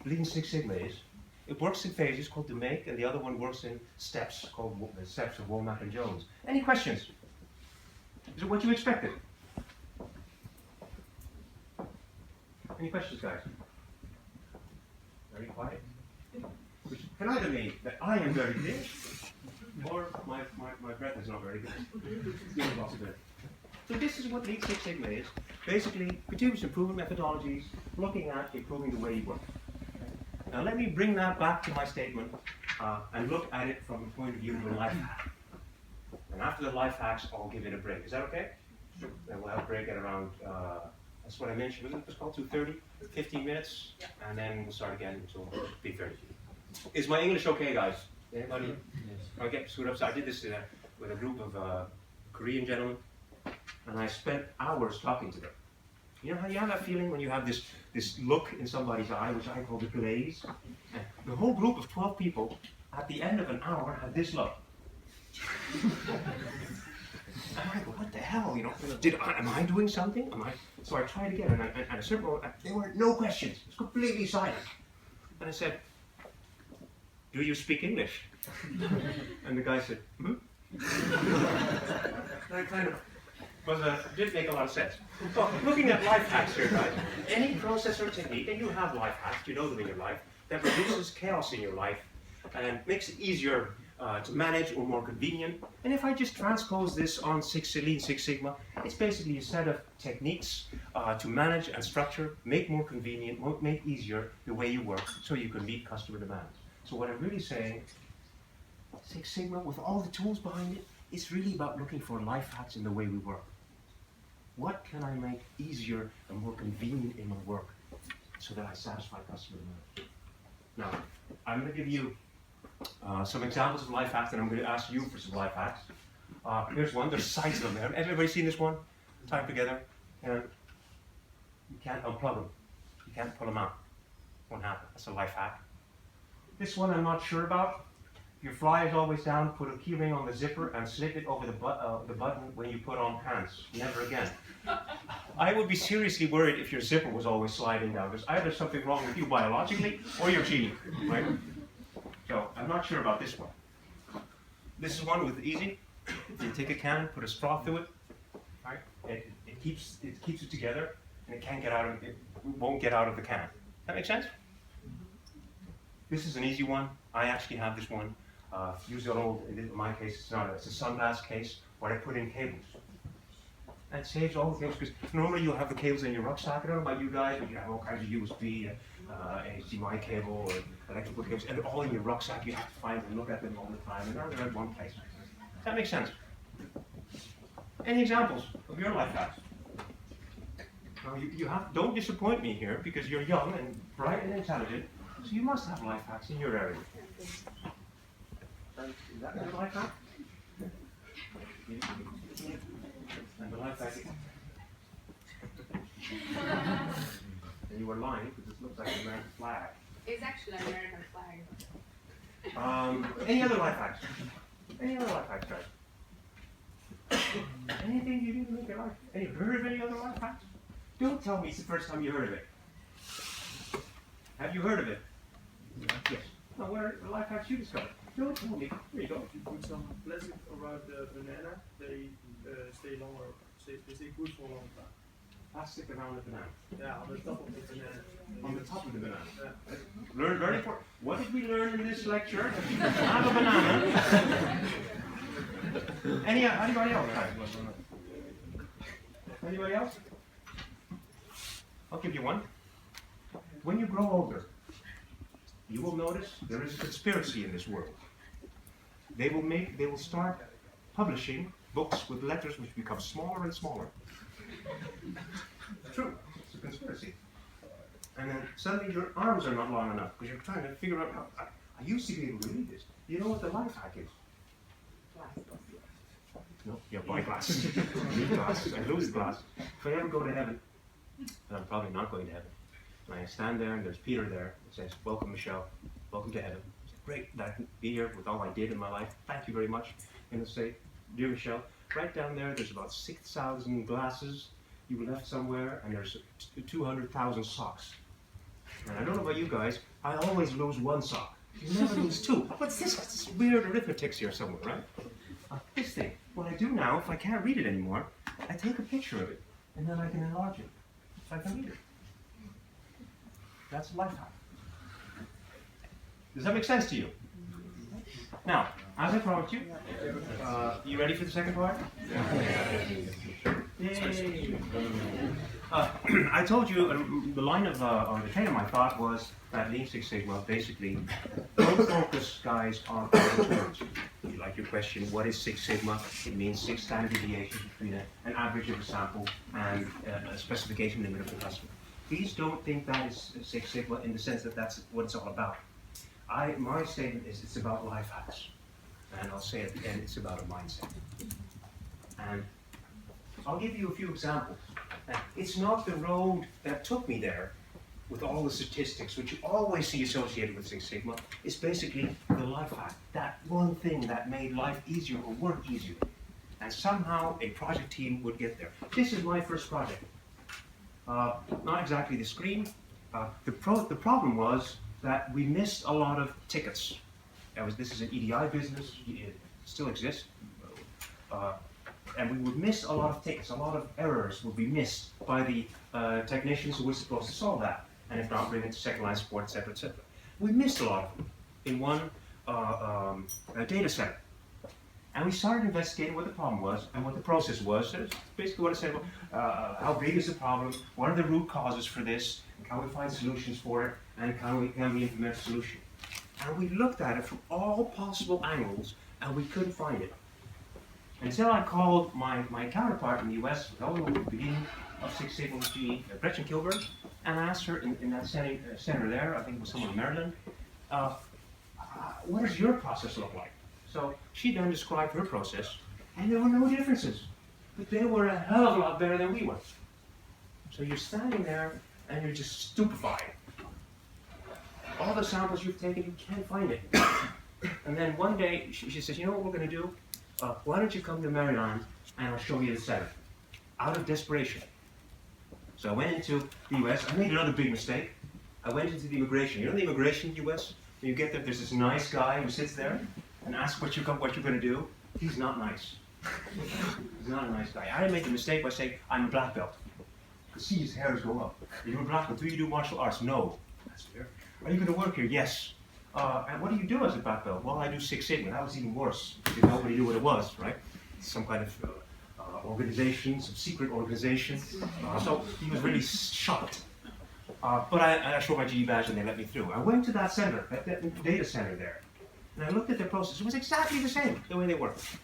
Lean Six Sigma is. It works in phases called the make, and the other one works in steps called the steps of Womack and Jones. Any questions? Is it what you expected? Any questions, guys? Very quiet. Which can either mean that I am very clear, or my breath is not very good. The other possibility. So this is what Lean Six Sigma is. Basically, continuous improvement methodologies, looking at improving the way you work. Now let me bring that back to my statement and look at it from the point of view of a life hack. And after the life hacks, I'll give it a break. Is that okay? Sure. Then we'll have a break at around, that's what I mentioned, wasn't it called 2:30? 15 minutes, and then we'll start again until 3:30. Is my English okay, guys? Anybody? Yes. Okay, screwed up. So I did this with a group of Korean gentlemen, and I spent hours talking to them. You know how you have that feeling when you have this look in somebody's eye, which I call the glaze? And the whole group of 12 people, at the end of an hour, had this look. I'm like, what the hell? You know, am I doing something? So I tried again, and at a certain moment, there were no questions. It was completely silent. And I said, do you speak English? And the guy said, hmm? That kind of didn't make a lot of sense. So looking at life hacks here, guys, any process or technique, and you have life hacks, you know them in your life, that reduces chaos in your life and makes it easier to manage or more convenient. And if I just transpose this on Lean Six Sigma, it's basically a set of techniques to manage and structure, make more convenient, make easier the way you work so you can meet customer demands. So what I'm really saying, Six Sigma, with all the tools behind it, it's really about looking for life hacks in the way we work. What can I make easier and more convenient in my work so that I satisfy customer demands? Now, I'm going to give you some examples of life hacks, and I'm going to ask you for some life hacks. Here's one. There's sites of them there. Everybody seen this one? Type together. You can't unplug them. You can't pull them out. Won't happen. That's a life hack. This one I'm not sure about. Your fly is always down, put a key ring on the zipper and slip it over the button when you put on pants. Never again. I would be seriously worried if your zipper was always sliding down. There's either something wrong with you biologically or you're cheating, right? So I'm not sure about this one. This is one with easy. You take a can, put a straw through it, right? It keeps it together, and it won't get out of the can. That make sense? This is an easy one. I actually have this one. Use it all. In my case, it's a sunglass case where I put in cables. And it saves all the cables, because normally you'll have the cables in your rucksack. I don't know about you guys, but you have all kinds of USB, HDMI cable, or electrical cables, and they're all in your rucksack. You have to find and look at them all the time, and now they're in one place. Does that make sense? Any examples of your life hacks? Now don't disappoint me here, because you're young and bright and intelligent, so you must have life hacks in your area. Is that your life hack? And the life hack is... And you were lying, because this looks like an American flag. It's actually an American flag. Any other life hacks? Any other life hacks, guys? Anything you do to make your life? Any heard of any other life hacks? Don't tell me it's the first time you heard of it. Have you heard of it? Yes. Now, what are the life hacks you discovered? Don't tell me. Here you go. If you put some plastic around the banana, they stay longer. They stay good for a long time. Plastic around the banana. Yeah, on the top of the banana. On the top of the banana. Yeah. Learn very important. What did we learn in this lecture? Have a banana. Anybody else? Anybody else? I'll give you one. When you grow older, you will notice there is a conspiracy in this world. They will start publishing books with letters which become smaller and smaller. It's true. It's a conspiracy. And then suddenly your arms are not long enough because you're trying to figure out how. I used to be able to read this. You know what the life hack is? No, yeah, buy glasses. I need glasses. I lose glasses. If I ever go to heaven, and I'm probably not going to heaven, and I stand there and there's Peter there and says, "Welcome, Michel. Welcome to heaven." I say, "Great that I can be here with all I did in my life. Thank you very much." And he'll say, "Dear Michel, right down there's about 6,000 glasses you left somewhere, and there's 200,000 socks. And I don't know about you guys, I always lose one sock. You never lose two. What's this? It's this weird arithmetic here somewhere, right? This thing. What I do now, if I can't read it anymore, I take a picture of it, and then I can enlarge it, so I can read it. That's a life hack. Does that make sense to you? Now, as I promised you, you ready for the second part? Yay! I told you the line of, or the train of my thought was that Lean Six Sigma basically don't focus, guys, on the terms. You like your question, what is Six Sigma? It means 6 standard deviations between an average of a sample and a specification limit of the customer. Please don't think that is Six Sigma in the sense that that's what it's all about. My statement is it's about life hacks. And I'll say at the end, it's about a mindset. And I'll give you a few examples. It's not the road that took me there with all the statistics, which you always see associated with Six Sigma. It's basically the life hack, that one thing that made life easier or work easier. And somehow a project team would get there. This is my first project. Not exactly the screen. The problem was that we missed a lot of tickets. This is an EDI business, it still exists. And we would miss a lot of tickets, a lot of errors would be missed by the technicians who were supposed to solve that. And if not, bring it to second line support, etc., etc. We missed a lot of them in one data center. And we started investigating what the problem was and what the process was. So it's basically what I said, how big is the problem, what are the root causes for this, and can we find solutions for it, and can we implement a solution? And we looked at it from all possible angles, and we couldn't find it. Until I called my counterpart in the US, at the beginning of Six Sigma with GE, Gretchen Kilburn, and I asked her in that center there, I think it was somewhere in Maryland, what does your process look like? So she then described her process, and there were no differences. But they were a hell of a lot better than we were. So you're standing there, and you're just stupefied. All the samples you've taken, you can't find it. And then one day, she says, you know what we're going to do? Why don't you come to Maryland, and I'll show you the center. Out of desperation. So I went into the US. I made another big mistake. I went into the immigration. You know the immigration in the US? When you get there, there's this nice guy who sits there and asks what you're going to do. He's not nice. He's not a nice guy. I made the mistake by saying, I'm a black belt. You see his hairs go up. You're a black belt. Do you do martial arts? No. That's fair. Are you going to work here? Yes. And what do you do as a black belt? Well, I do Six Sigma. That was even worse because nobody knew what it was, right? Some kind of organization, some secret organization. So he was really shocked. But I showed my GE badge and they let me through. I went to that center, that data center there, and I looked at their process. It was exactly the same, the way they worked.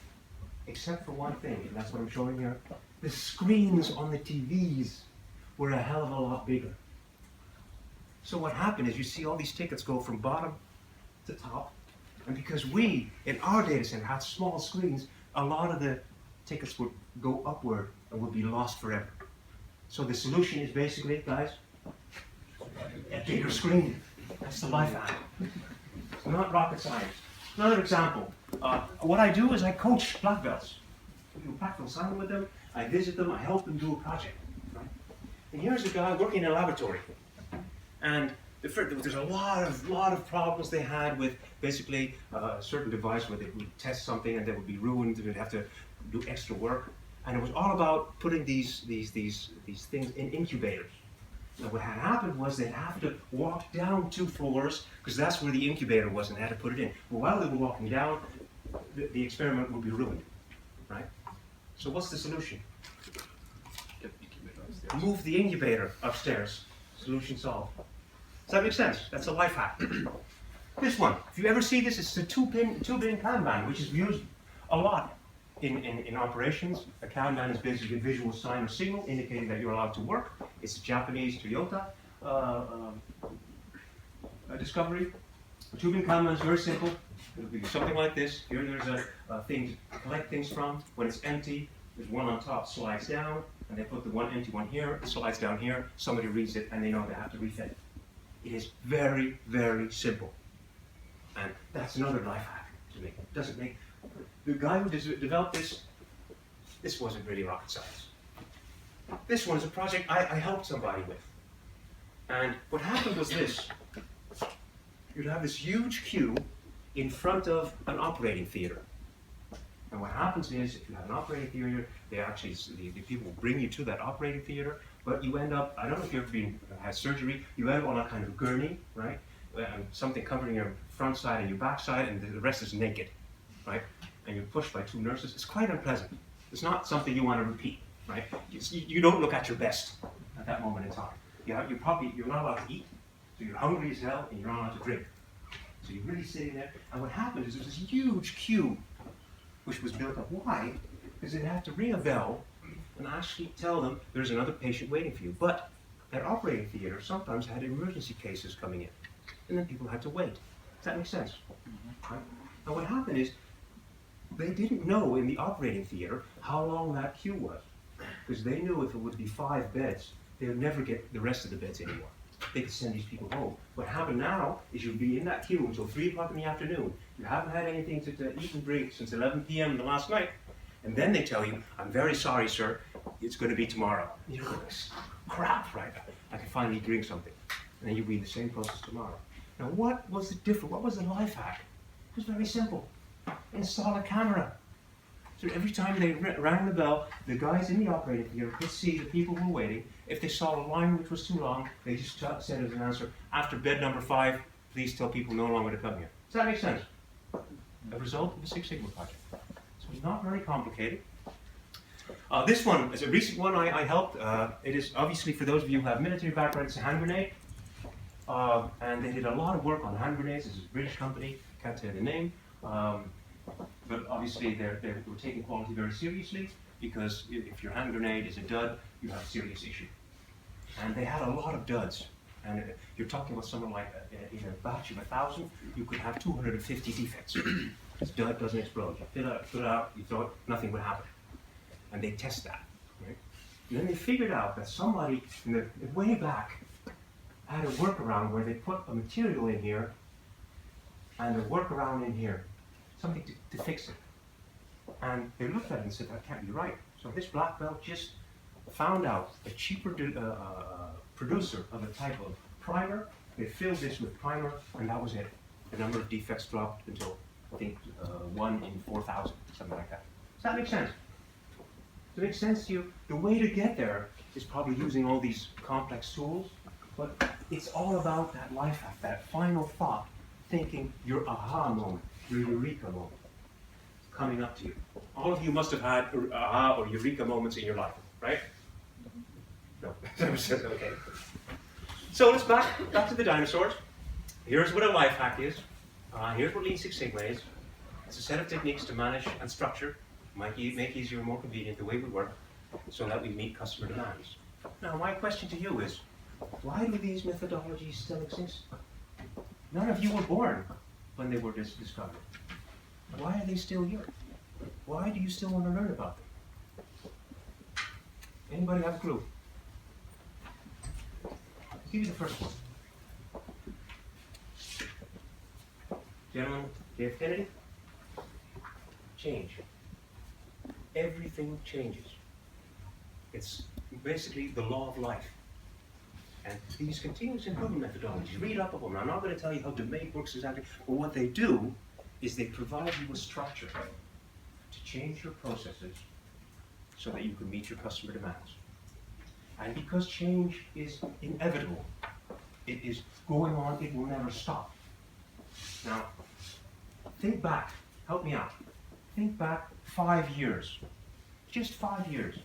Except for one thing, and that's what I'm showing here. The screens on the TVs were a hell of a lot bigger. So what happened is you see all these tickets go from bottom to top, and because we, in our data center, had small screens, a lot of the tickets would go upward and would be lost forever. So the solution is basically, guys, a bigger screen. That's the life hack. It's not rocket science. Another example. What I do is I coach black belts. do a practical assignment with them, I visit them, I help them do a project. Right? And here's a guy working in a laboratory. And there's a lot of problems they had with basically a certain device where they would test something and they would be ruined, they'd have to do extra work. And it was all about putting these things in incubators. Now what had happened was they'd have to walk down 2 floors because that's where the incubator was and they had to put it in. But while they were walking down, the experiment would be ruined, right? So what's the solution? Get the incubator upstairs. Move the incubator upstairs. Solution solved. Does that make sense? That's a life hack. This one, if you ever see this, it's a two-pin Kanban, which is used a lot in operations. A Kanban is basically a visual sign or signal indicating that you're allowed to work. It's a Japanese Toyota discovery. A two-pin Kanban is very simple. It'll be something like this. Here there's a thing to collect things from. When it's empty, there's one on top, slides down, and they put the one empty one here, it slides down here, somebody reads it, and they know they have to refill it. It is very, very simple. And that's another life hack to me. It doesn't make, the guy who developed this wasn't really rocket science. This one is a project I helped somebody with. And what happened was this. You'd have this huge queue in front of an operating theater. And what happens is, if you have an operating theater, they actually, the people will bring you to that operating theater, but you end up, I don't know if you've ever had surgery, you end up on a kind of gurney, right? Something covering your front side and your back side, and the rest is naked, right? And you're pushed by 2 nurses. It's quite unpleasant. It's not something you want to repeat, right? You don't look at your best at that moment in time. You're not allowed to eat, so you're hungry as hell, and you're not allowed to drink. So you're really sitting there, and what happened is there's this huge queue which was built up. Why? Because they had to ring a bell and actually tell them there's another patient waiting for you. But that operating theater sometimes had emergency cases coming in, and then people had to wait. Does that make sense? Right? And what happened is they didn't know in the operating theater how long that queue was, because they knew if it would be 5 beds, they would never get the rest of the beds anymore. They could send these people home. What happened now is you'll be in that queue until 3 o'clock in the afternoon. You haven't had anything to eat and drink since 11 p.m. the last night. And then they tell you, I'm very sorry, sir, it's going to be tomorrow. And you're like, crap, right? I can finally drink something. And then you'll be in the same process tomorrow. Now, what was the difference? What was the life hack? It was very simple. Install a camera. So every time they rang the bell, the guys in the operating theater could see the people who were waiting. If they saw a line which was too long, they just said as an answer, after bed number 5, please tell people no longer to come here. Does that make sense? A result of the Six Sigma project. So it's not very complicated. This one is a recent one I helped. It is obviously, for those of you who have military background, it's a hand grenade. And they did a lot of work on hand grenades. This is a British company, can't tell you the name. But obviously they were taking quality very seriously, because if your hand grenade is a dud, you have a serious issue. And they had a lot of duds. And you're talking about someone like, in a batch of 1,000, you could have 250 defects. This dud doesn't explode. You fill it out, you throw it, nothing would happen. And they test that, right? And then they figured out that somebody, way back, had a workaround where they put a material in here and a workaround in here. Something to fix it. And they looked at it and said, that can't be right. So this black belt just found out a cheaper producer of a type of primer. They filled this with primer, and that was it. The number of defects dropped until, I think, 1 in 4,000, something like that. Does that make sense? Does it make sense to you? The way to get there is probably using all these complex tools, but it's all about that life hack, that final thought, thinking your aha moment, your eureka moment, coming up to you. All of you must have had aha or eureka moments in your life, right? No. Okay. So let's back to the dinosaurs. Here's what a life hack is. Here's what Lean Six Sigma is. It's a set of techniques to manage and structure, make easier and more convenient the way we work, so that we meet customer demands. Now, my question to you is, why do these methodologies still exist? None of you were born when they were discovered. Why are they still here? Why do you still want to learn about them? Anybody have a clue? I'll give you the first one. Gentlemen, J.F. Kennedy? Change. everything changes. It's basically the law of life. And these continuous improvement methodologies, read up on them. I'm not going to tell you how domain works exactly, but what they do is they provide you with structure to change your processes so that you can meet your customer demands. And because change is inevitable, it is going on, it will never stop. Now, think back, help me out. Think back 5 years, just 5 years.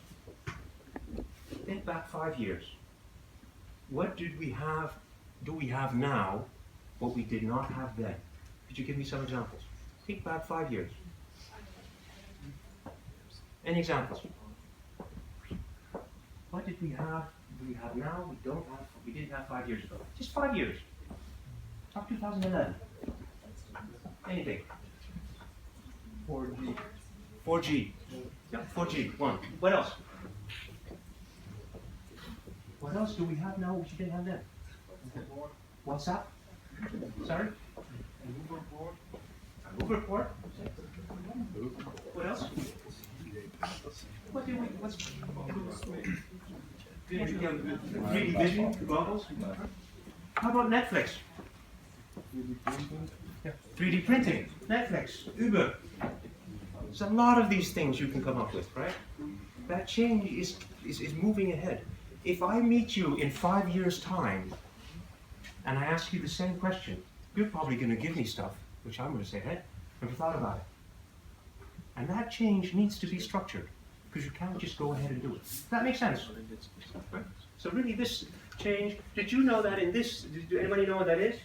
Think back 5 years. What do we have now, what we did not have then? Could you give me some examples? Think back 5 years. Any examples? What did we have? Do we have now? We don't have. We didn't have 5 years ago. Just 5 years. Talk 2011. Anything? 4G. 4G. Yeah, 4G. One. What else? What else do we have now which we didn't have then? What's that? Sorry? A hoverboard. What else? What do we? What's 3D vision goggles? How about Netflix? 3D printing, Netflix, Uber. There's a lot of these things you can come up with, right? That change is moving ahead. If I meet you in 5 years' time and I ask you the same question, you're probably going to give me stuff, which I'm going to say, hey, never thought about it. And that change needs to be structured, because you can't just go ahead and do it. Does that make sense? Right? So really this change, did you know that in this, do anybody know what that is?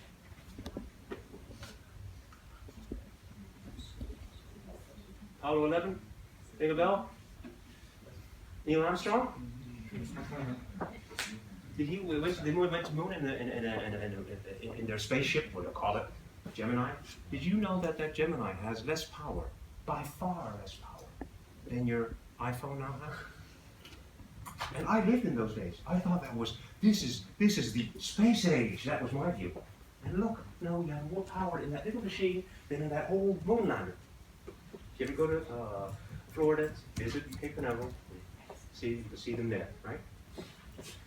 Apollo 11? Ring a bell? Neil Armstrong? Did he went to the moon in their spaceship, what do they call it, Gemini? Did you know that that Gemini has less power, by far less power, than your iPhone now has? And I lived in those days. I thought that was, this is the space age. That was my view. And look, now we have more power in that little machine than in that whole moon lander. You ever go to Florida, visit Cape Canaveral, see them there, right?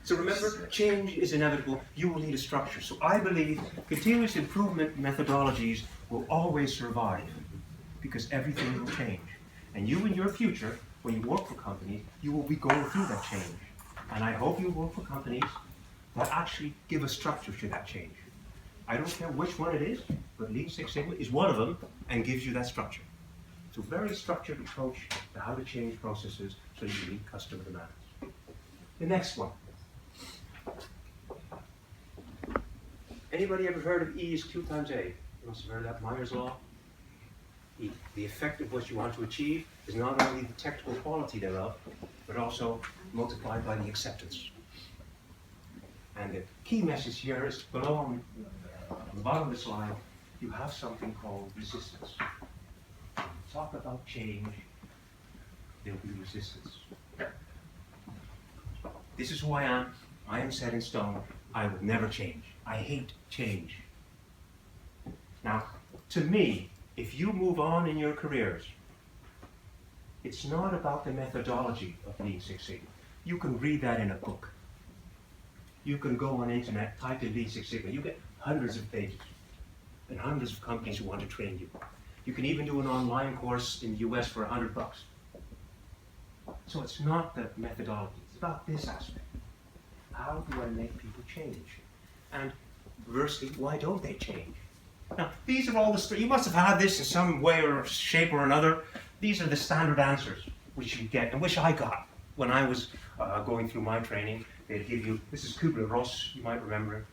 So remember, change is inevitable. You will need a structure. So I believe continuous improvement methodologies will always survive because everything will change. And you in your future, when you work for companies, you will be going through that change. And I hope you work for companies that actually give a structure to that change. I don't care which one it is, but Lean Six Sigma is one of them and gives you that structure. It's a very structured approach to how to change processes so you meet customer demands. The next one. Anybody ever heard of E is Q times A? You must have heard of that, Meyer's Law. E, the effect of what you want to achieve is not only the technical quality thereof, but also multiplied by the acceptance. And the key message here is below on the bottom of the slide, you have something called resistance. Talk about change, there will be resistance. This is who I am. I am set in stone. I will never change. I hate change. Now, to me, if you move on in your careers, it's not about the methodology of Lean Six Sigma. You can read that in a book. You can go on the internet, type in Lean Six Sigma. You get hundreds of pages and hundreds of companies who want to train you. You can even do an online course in the US for $100. So it's not the methodology, it's about this aspect. How do I make people change? And conversely, why don't they change? Now, these are all the, you must have had this in some way or shape or another. These are the standard answers which you get, and which I got when I was going through my training. They'd give you, this is Kubler-Ross, you might remember it,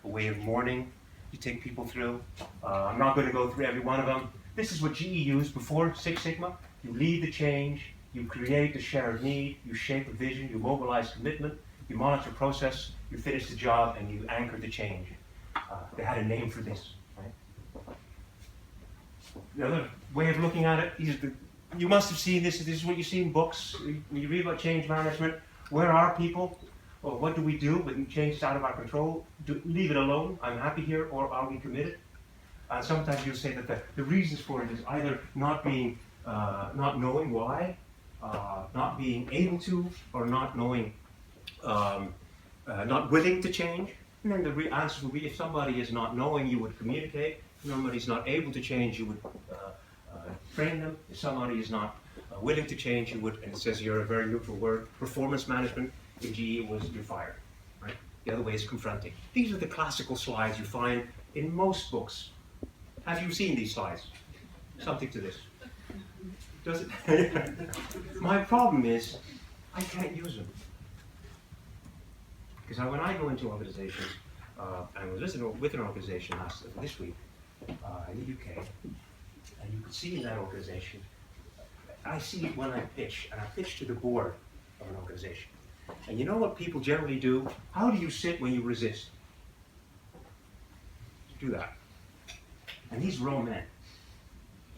a way of mourning. You take people through. I'm not going to go through every one of them. This is what GE used before Six Sigma. You lead the change, you create the shared need, you shape a vision, you mobilize commitment, you monitor process, you finish the job, and you anchor the change. They had a name for this, right? The other way of looking at it is you must have seen this. This is what you see in books. When you read about change management, where are people? Or what do we do when change is out of our control? Leave it alone. I'm happy here, or are we committed? And sometimes you'll say that the reasons for it is either not knowing why, not being able to, or not knowing, not willing to change. And then the answer would be, if somebody is not knowing, you would communicate. If somebody's not able to change, you would train them. If somebody is not willing to change, you would, and it says here a very neutral word, performance management. In GE, it was you're fired. Right? The other way is confronting. These are the classical slides you find in most books. Have you seen these slides? Something to this. Does it? My problem is, I can't use them. Because when I go into organizations, I was with an organization this week in the UK, and you can see in that organization, I see it when I pitch, and I pitch to the board of an organization. And you know what people generally do? How do you sit when you resist? Do that. And these were all men.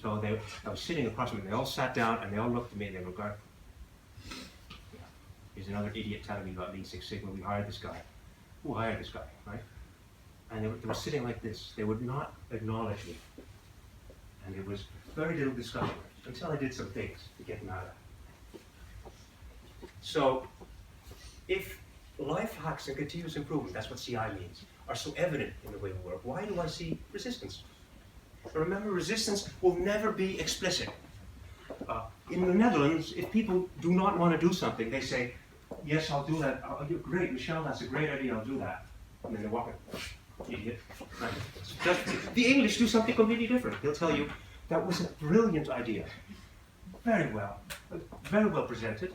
So I was sitting across from them, they all sat down and they all looked at me and they were going, yeah, here's another idiot telling me about Lean Six Sigma, we hired this guy. Who hired this guy, right? And they were sitting like this. They would not acknowledge me. And there was very little discussion until I did some things to get them out of that. So, if life hacks and continuous improvement, that's what CI means, are so evident in the way we work, why do I see resistance? But remember, resistance will never be explicit. In the Netherlands, if people do not want to do something, they say, yes, I'll do that. Great, Michel, that's a great idea, I'll do that. And then they walk in. Idiot. The English do something completely different. They'll tell you, that was a brilliant idea. Very well presented.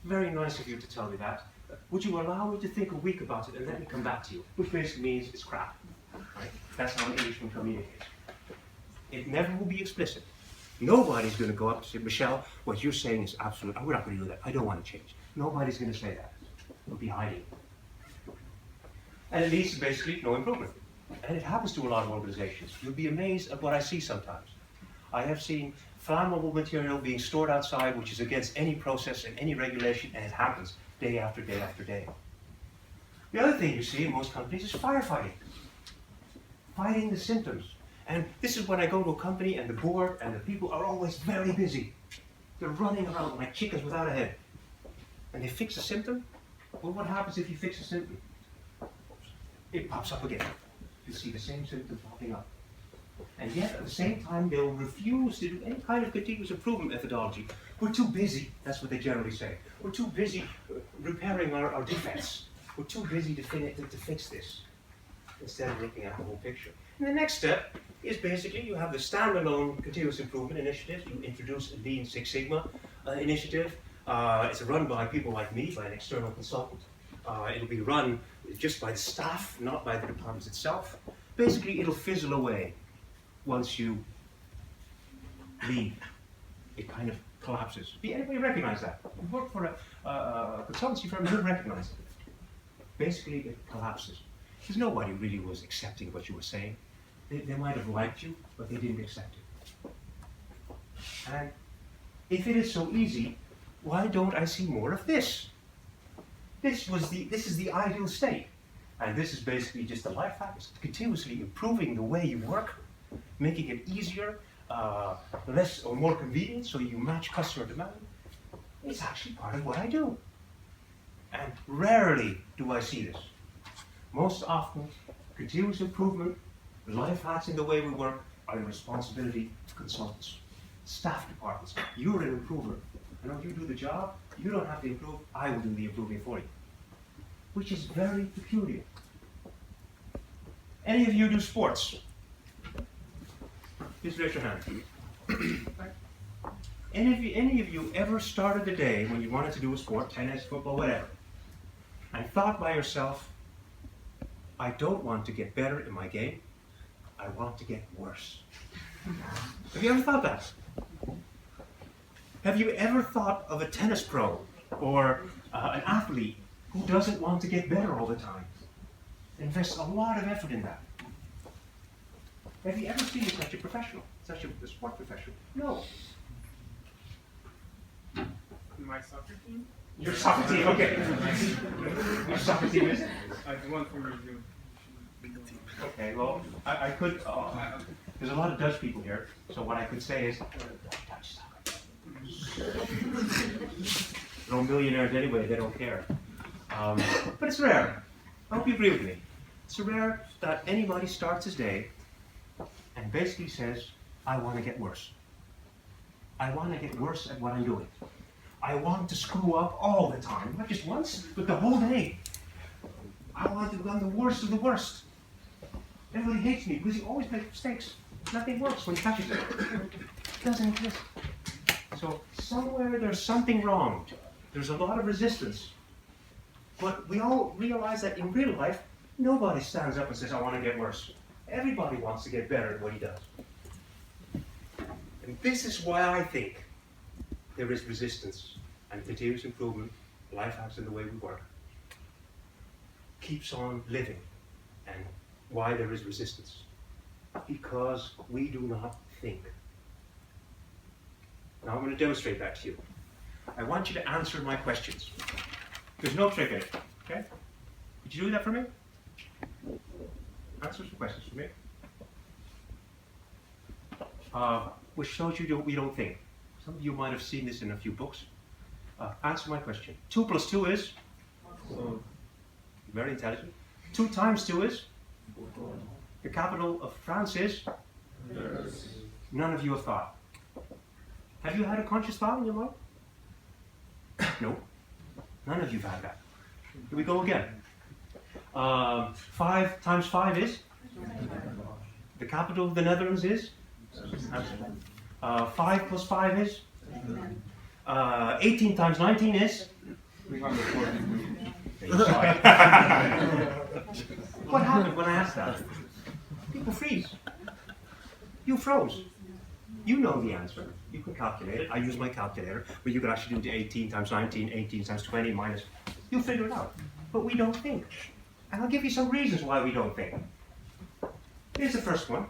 Very nice of you to tell me that. Would you allow me to think a week about it and let me come back to you? Which basically means it's crap. Right? That's how an Englishman communicates. It never will be explicit. Nobody's going to go up and say, Michel, what you're saying is absolute. We're not going to do that. I don't want to change. Nobody's going to say that. We'll be hiding. And it leads to basically no improvement. And it happens to a lot of organizations. You'll be amazed at what I see sometimes. I have seen flammable material being stored outside, which is against any process and any regulation, and it happens day after day after day. The other thing you see in most companies is firefighting. Fighting the symptoms. And this is when I go to a company and the board and the people are always very busy. They're running around like chickens without a head. And they fix a symptom. Well, what happens if you fix a symptom? It pops up again. You see the same symptom popping up. And yet, at the same time, they'll refuse to do any kind of continuous improvement methodology. We're too busy, that's what they generally say. We're too busy repairing our defects. We're too busy to fix this, instead of looking at the whole picture. And the next step is basically you have the standalone continuous improvement initiative. You introduce a Lean Six Sigma initiative. It's run by people like me, by an external consultant. It'll be run just by the staff, not by the departments itself. Basically, it'll fizzle away once you leave. It kind of collapses. Anybody recognize that? You work for a consultancy firm, you'll recognize it. Basically, it collapses. Because nobody really was accepting what you were saying. They might have liked you, but they didn't accept it. And if it is so easy, why don't I see more of this? This is the ideal state. And this is basically just a life hack. It's continuously improving the way you work, making it easier, less or more convenient, so you match customer demand. It's actually part of what I do. And rarely do I see this. Most often, continuous improvement, life hacks in the way we work are the responsibility of consultants, staff departments. You're an improver. And when you do the job, you don't have to improve, I will do the improving for you. Which is very peculiar. Any of you do sports? Just raise your hand. Any of you ever started the day when you wanted to do a sport, tennis, football, whatever, and thought by yourself, I don't want to get better in my game, I want to get worse. Have you ever thought that? Have you ever thought of a tennis pro or an athlete who doesn't want to get better all the time? Invests a lot of effort in that. Have you ever seen such a professional, such a sport professional? No. My soccer team? Your soccer team, okay. Your soccer team is it? The one from review. Okay, well, I could, there's a lot of Dutch people here, so what I could say is, Dutch soccer. They're all millionaires anyway, they don't care. But it's rare. I hope you agree with me. It's rare that anybody starts his day and basically says, I want to get worse. I want to get worse at what I'm doing. I want to screw up all the time, not just once, but the whole day. I want to become the worst of the worst. Everybody hates me because he always makes mistakes. Nothing works when he catches it. It doesn't exist. So somewhere there's something wrong. There's a lot of resistance. But we all realize that in real life, nobody stands up and says, I want to get worse. Everybody wants to get better at what he does. And this is why I think there is resistance and continuous improvement, life hacks in the way we work, keeps on living. And why there is resistance. Because we do not think. Now I'm going to demonstrate that to you. I want you to answer my questions. There's no trick in it, okay? Could you do that for me? Answer some questions for me. Which shows you we don't think. Some of you might have seen this in a few books. Answer my question. 2 plus 2 is? Very intelligent. 2 times 2 is? The capital of France is? Yes. None of you have thought. Have you had a conscious thought in your mind? No. None of you have had that. Here we go again. 5 times 5 is? The capital of the Netherlands is? 5 plus 5 is? 18 times 19 is? 343. What happened when I asked that? People freeze. You froze. You know the answer. You can calculate it. I use my calculator, but you can actually do the 18 times 19, 18 times 20 minus. You'll figure it out. But we don't think. And I'll give you some reasons why we don't think. Here's the first one.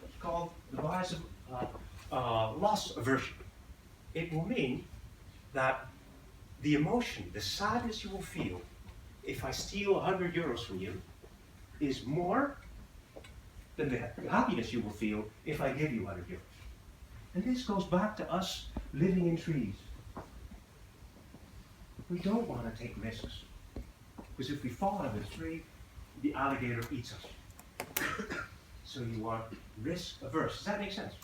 It's called the bias of loss aversion. It will mean that the emotion, the sadness you will feel if I steal 100 euros from you is more than the happiness you will feel if I give you 100 euros. And this goes back to us living in trees. We don't want to take risks. Because if we fall out of the tree, the alligator eats us. So you are risk averse. Does that make sense?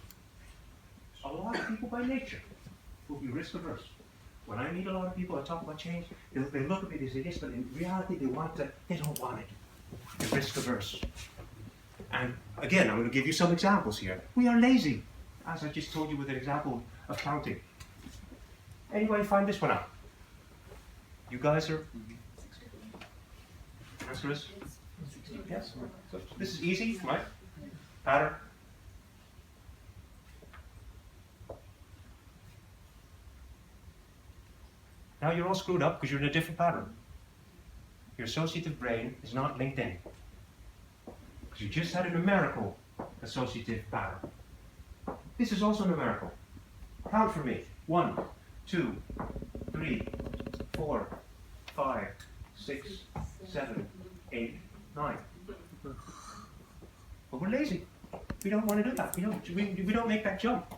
A lot of people by nature will be risk averse. When I meet a lot of people, I talk about change, they look at me, they say this, but in reality they don't want it. They're risk averse. And again, I'm going to give you some examples here. We are lazy, as I just told you with an example of counting. Anybody find this one out? You guys are? Answer is? Yes. So this is easy, right? Pattern. Now you're all screwed up because you're in a different pattern. Your associative brain is not linked in. Because you just had a numerical associative pattern. This is also numerical. Count for me. 1, 2, 3, 4, 5, 6, 7, 8, 9. But we're lazy. We don't want to do that. We don't make that jump.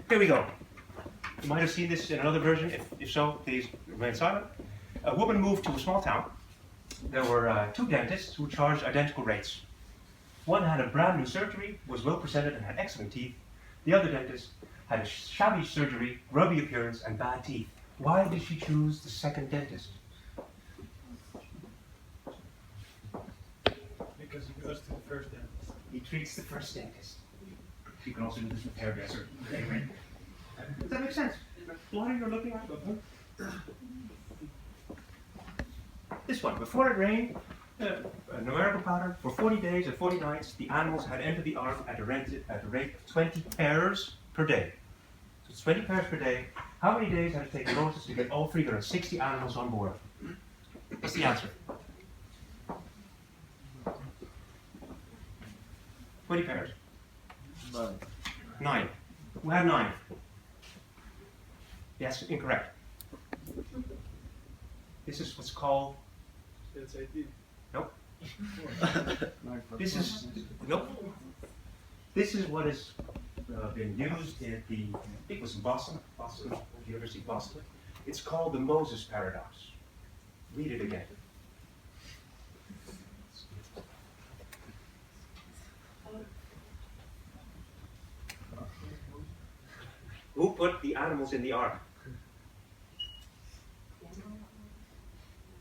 Here we go. You might have seen this in another version. If so, please remain silent. A woman moved to a small town. There were 2 dentists who charged identical rates. One had a brand new surgery, was well presented and had excellent teeth. The other dentist had a shabby surgery, grubby appearance and bad teeth. Why did she choose the second dentist? Because he goes to the first dentist. He treats the first dentist. You can also do this with hairdresser. Anyway. Does that make sense? What are you looking at? This one. Before it rained, a numerical pattern, for 40 days and 40 nights, the animals had entered the ark at a rate of 20 pairs per day. So it's 20 pairs per day. How many days had it taken Moses to get all 360 animals on board? What's the answer? 20 pairs. 9. Who had 9? Yes, incorrect. This is what's called. It's 18. Nope. This is nope. This is what is been used at I think it was in Boston, University of Boston. It's called the Moses paradox. Read it again. Who put the animals in the ark?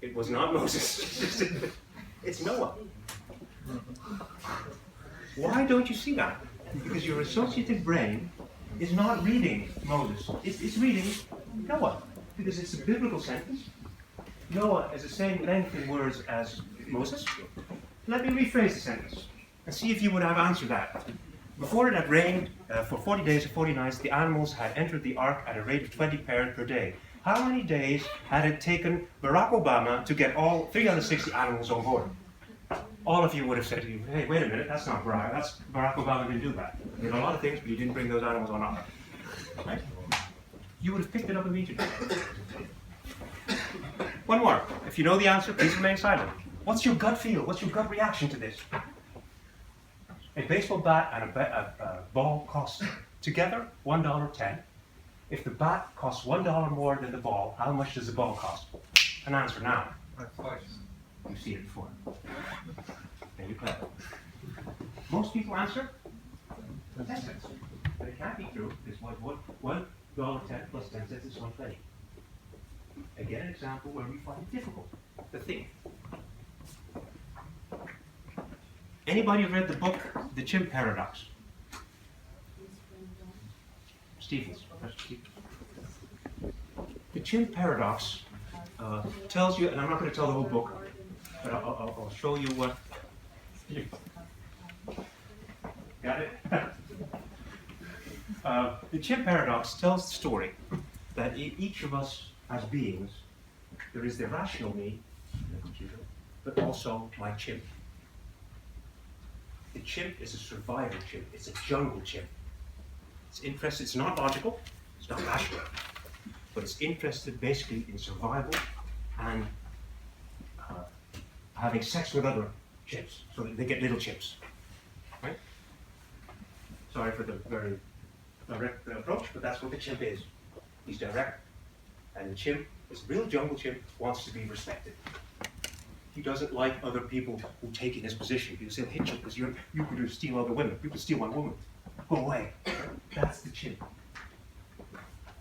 It was not Moses. It's Noah. Why don't you see that? Because your associative brain is not reading Moses. It's reading Noah. Because it's a biblical sentence. Noah is the same length in words as Moses. Let me rephrase the sentence and see if you would have answered that. Before it had rained for 40 days and 40 nights, the animals had entered the ark at a rate of 20 pairs per day. How many days had it taken Barack Obama to get all 360 animals on board? All of you would have said to you, hey, wait a minute, that's not Barack. Barack Obama didn't do that. He did a lot of things, but he didn't bring those animals on ark. Right? You would have picked it up immediately. One more. If you know the answer, please remain silent. What's your gut feel? What's your gut reaction to this? A baseball bat and a ball cost together $1.10. If the bat costs $1 more than the ball, how much does the ball cost? An answer now. You've seen it before. Very clever. Most people answer 10 cents. But it can't be true. It's $1.10 plus 10 cents is $1.20. Again, an example where we find it difficult to think. Anybody read the book, The Chimp Paradox? Stevens. The Chimp Paradox tells you, and I'm not going to tell the whole book, but I'll show you what. Got it? The Chimp Paradox tells the story that each of us as beings, there is the rational me, the computer, but also my chimp. The chimp is a survival chimp. It's a jungle chimp. It's interested, it's not logical, it's not rational, but it's interested basically in survival and having sex with other chimps so that they get little chimps. Right? Sorry for the very direct approach, but that's what the chimp is. He's direct. And the chimp, this real jungle chimp, wants to be respected. He doesn't like other people who take in his position because he'll hit you because you could steal other women. You could steal one woman. Go away. That's the chimp.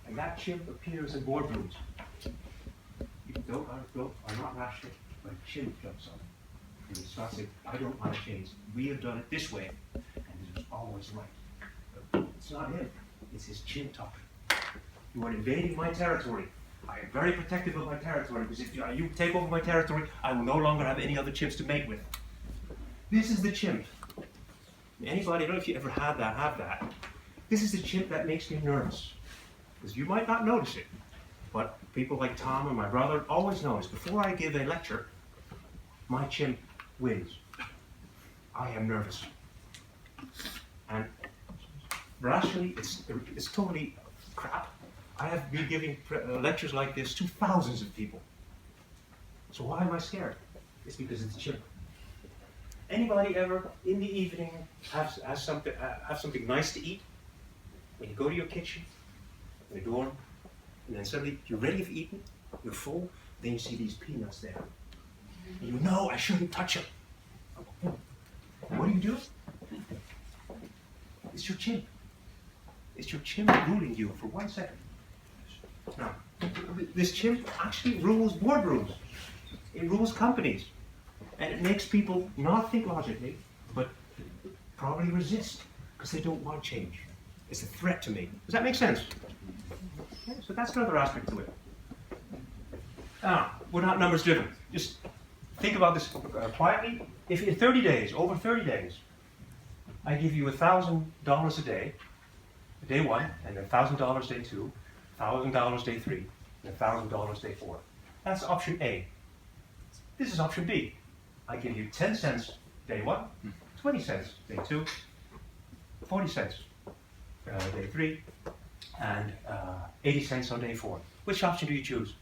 And that chimp appears in boardrooms. People are not rational, but a chimp jumps up. And he starts saying, I don't want to change. We have done it this way, and it is always right. But it's not him. It's his chimp talking. You are invading my territory. I am very protective of my territory, because if you take over my territory, I will no longer have any other chimps to mate with. This is the chimp. Anybody, I don't know if you ever had that, have that. This is the chimp that makes me nervous. Because you might not notice it, but people like Tom and my brother always notice. Before I give a lecture, my chimp wins. I am nervous. And rationally, it's totally crap. I have been giving lectures like this to thousands of people. So why am I scared? It's because it's chimp. Anybody ever in the evening have something nice to eat? When you go to your kitchen, in the dorm, and then suddenly you're ready for eating, you're full, then you see these peanuts there. And you know I shouldn't touch them. What do? It's your chimp. It's your chimp ruling you for 1 second. Now, this chimp actually rules boardrooms. It rules companies. And it makes people not think logically, but probably resist, because they don't want change. It's a threat to me. Does that make sense? Okay, so that's another aspect to it. We're not numbers driven. Just think about this quietly. If in 30 days, over 30 days, I give you $1,000 a day one, and then $1,000 day two, $1,000 day three, and $1,000 day four. That's option A. This is option B. I give you 10 cents day one, 20 cents day two, 40 cents day three, and 80 cents on day four. Which option do you choose?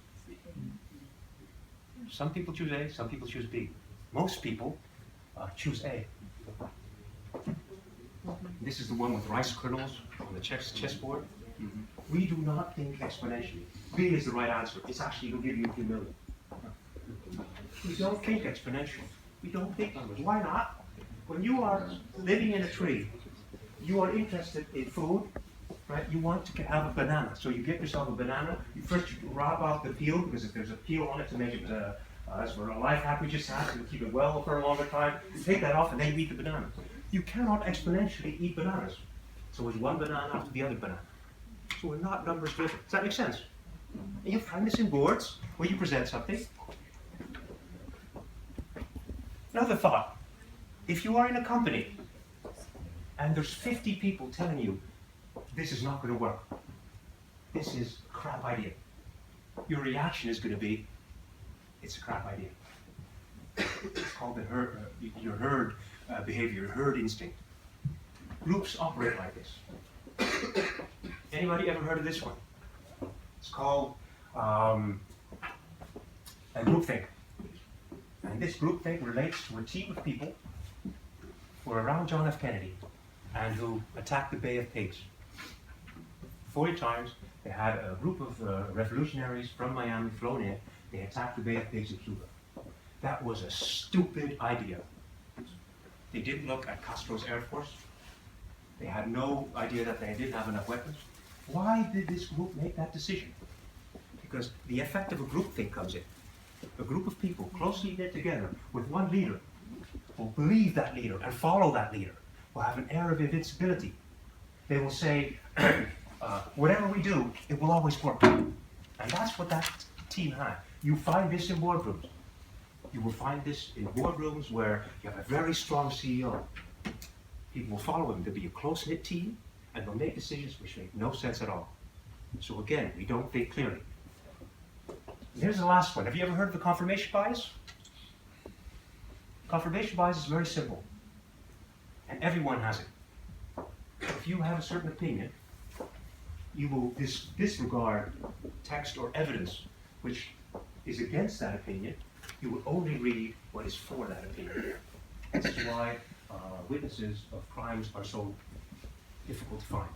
Some people choose A, some people choose B. Most people choose A. This is the one with rice kernels on the chessboard. We do not think exponentially. B is the right answer. It's actually going to give you a few million. We don't think exponentially. We don't think numbers. Why not? When you are living in a tree, you are interested in food, right? You want to have a banana. So you get yourself a banana. You rob off the peel, because if there's a peel on it to make it, as for a life hack we just had, to keep it well for a longer time, you take that off and then you eat the banana. You cannot exponentially eat bananas. So it's one banana after the other banana. So we're not numbers driven. Does that make sense? And you find this in boards where you present something. Another thought. If you are in a company and there's 50 people telling you this is not going to work, this is a crap idea, your reaction is going to be, it's a crap idea. It's called your herd behavior, your herd instinct. Groups operate like this. Anybody ever heard of this one? It's called a groupthink. And this groupthink relates to a team of people who were around John F. Kennedy and who attacked the Bay of Pigs. 40 times they had a group of revolutionaries from Miami flown in. They attacked the Bay of Pigs in Cuba. That was a stupid idea. They didn't look at Castro's Air Force. They had no idea that they didn't have enough weapons. Why did this group make that decision? Because the effect of a groupthink comes in. A group of people closely knit together with one leader will believe that leader and follow that leader, will have an air of invincibility. They will say, whatever we do, it will always work. And that's what that team had. You find this in boardrooms. You will find this in boardrooms where you have a very strong CEO. People will follow him. There'll be a close-knit team, and they'll make decisions which make no sense at all. So again, we don't think clearly. Here's the last one. Have you ever heard of the confirmation bias? Confirmation bias is very simple, and everyone has it. If you have a certain opinion, you will disregard text or evidence which is against that opinion. You will only read what is for that opinion. This is why witnesses of crimes are so difficult to find,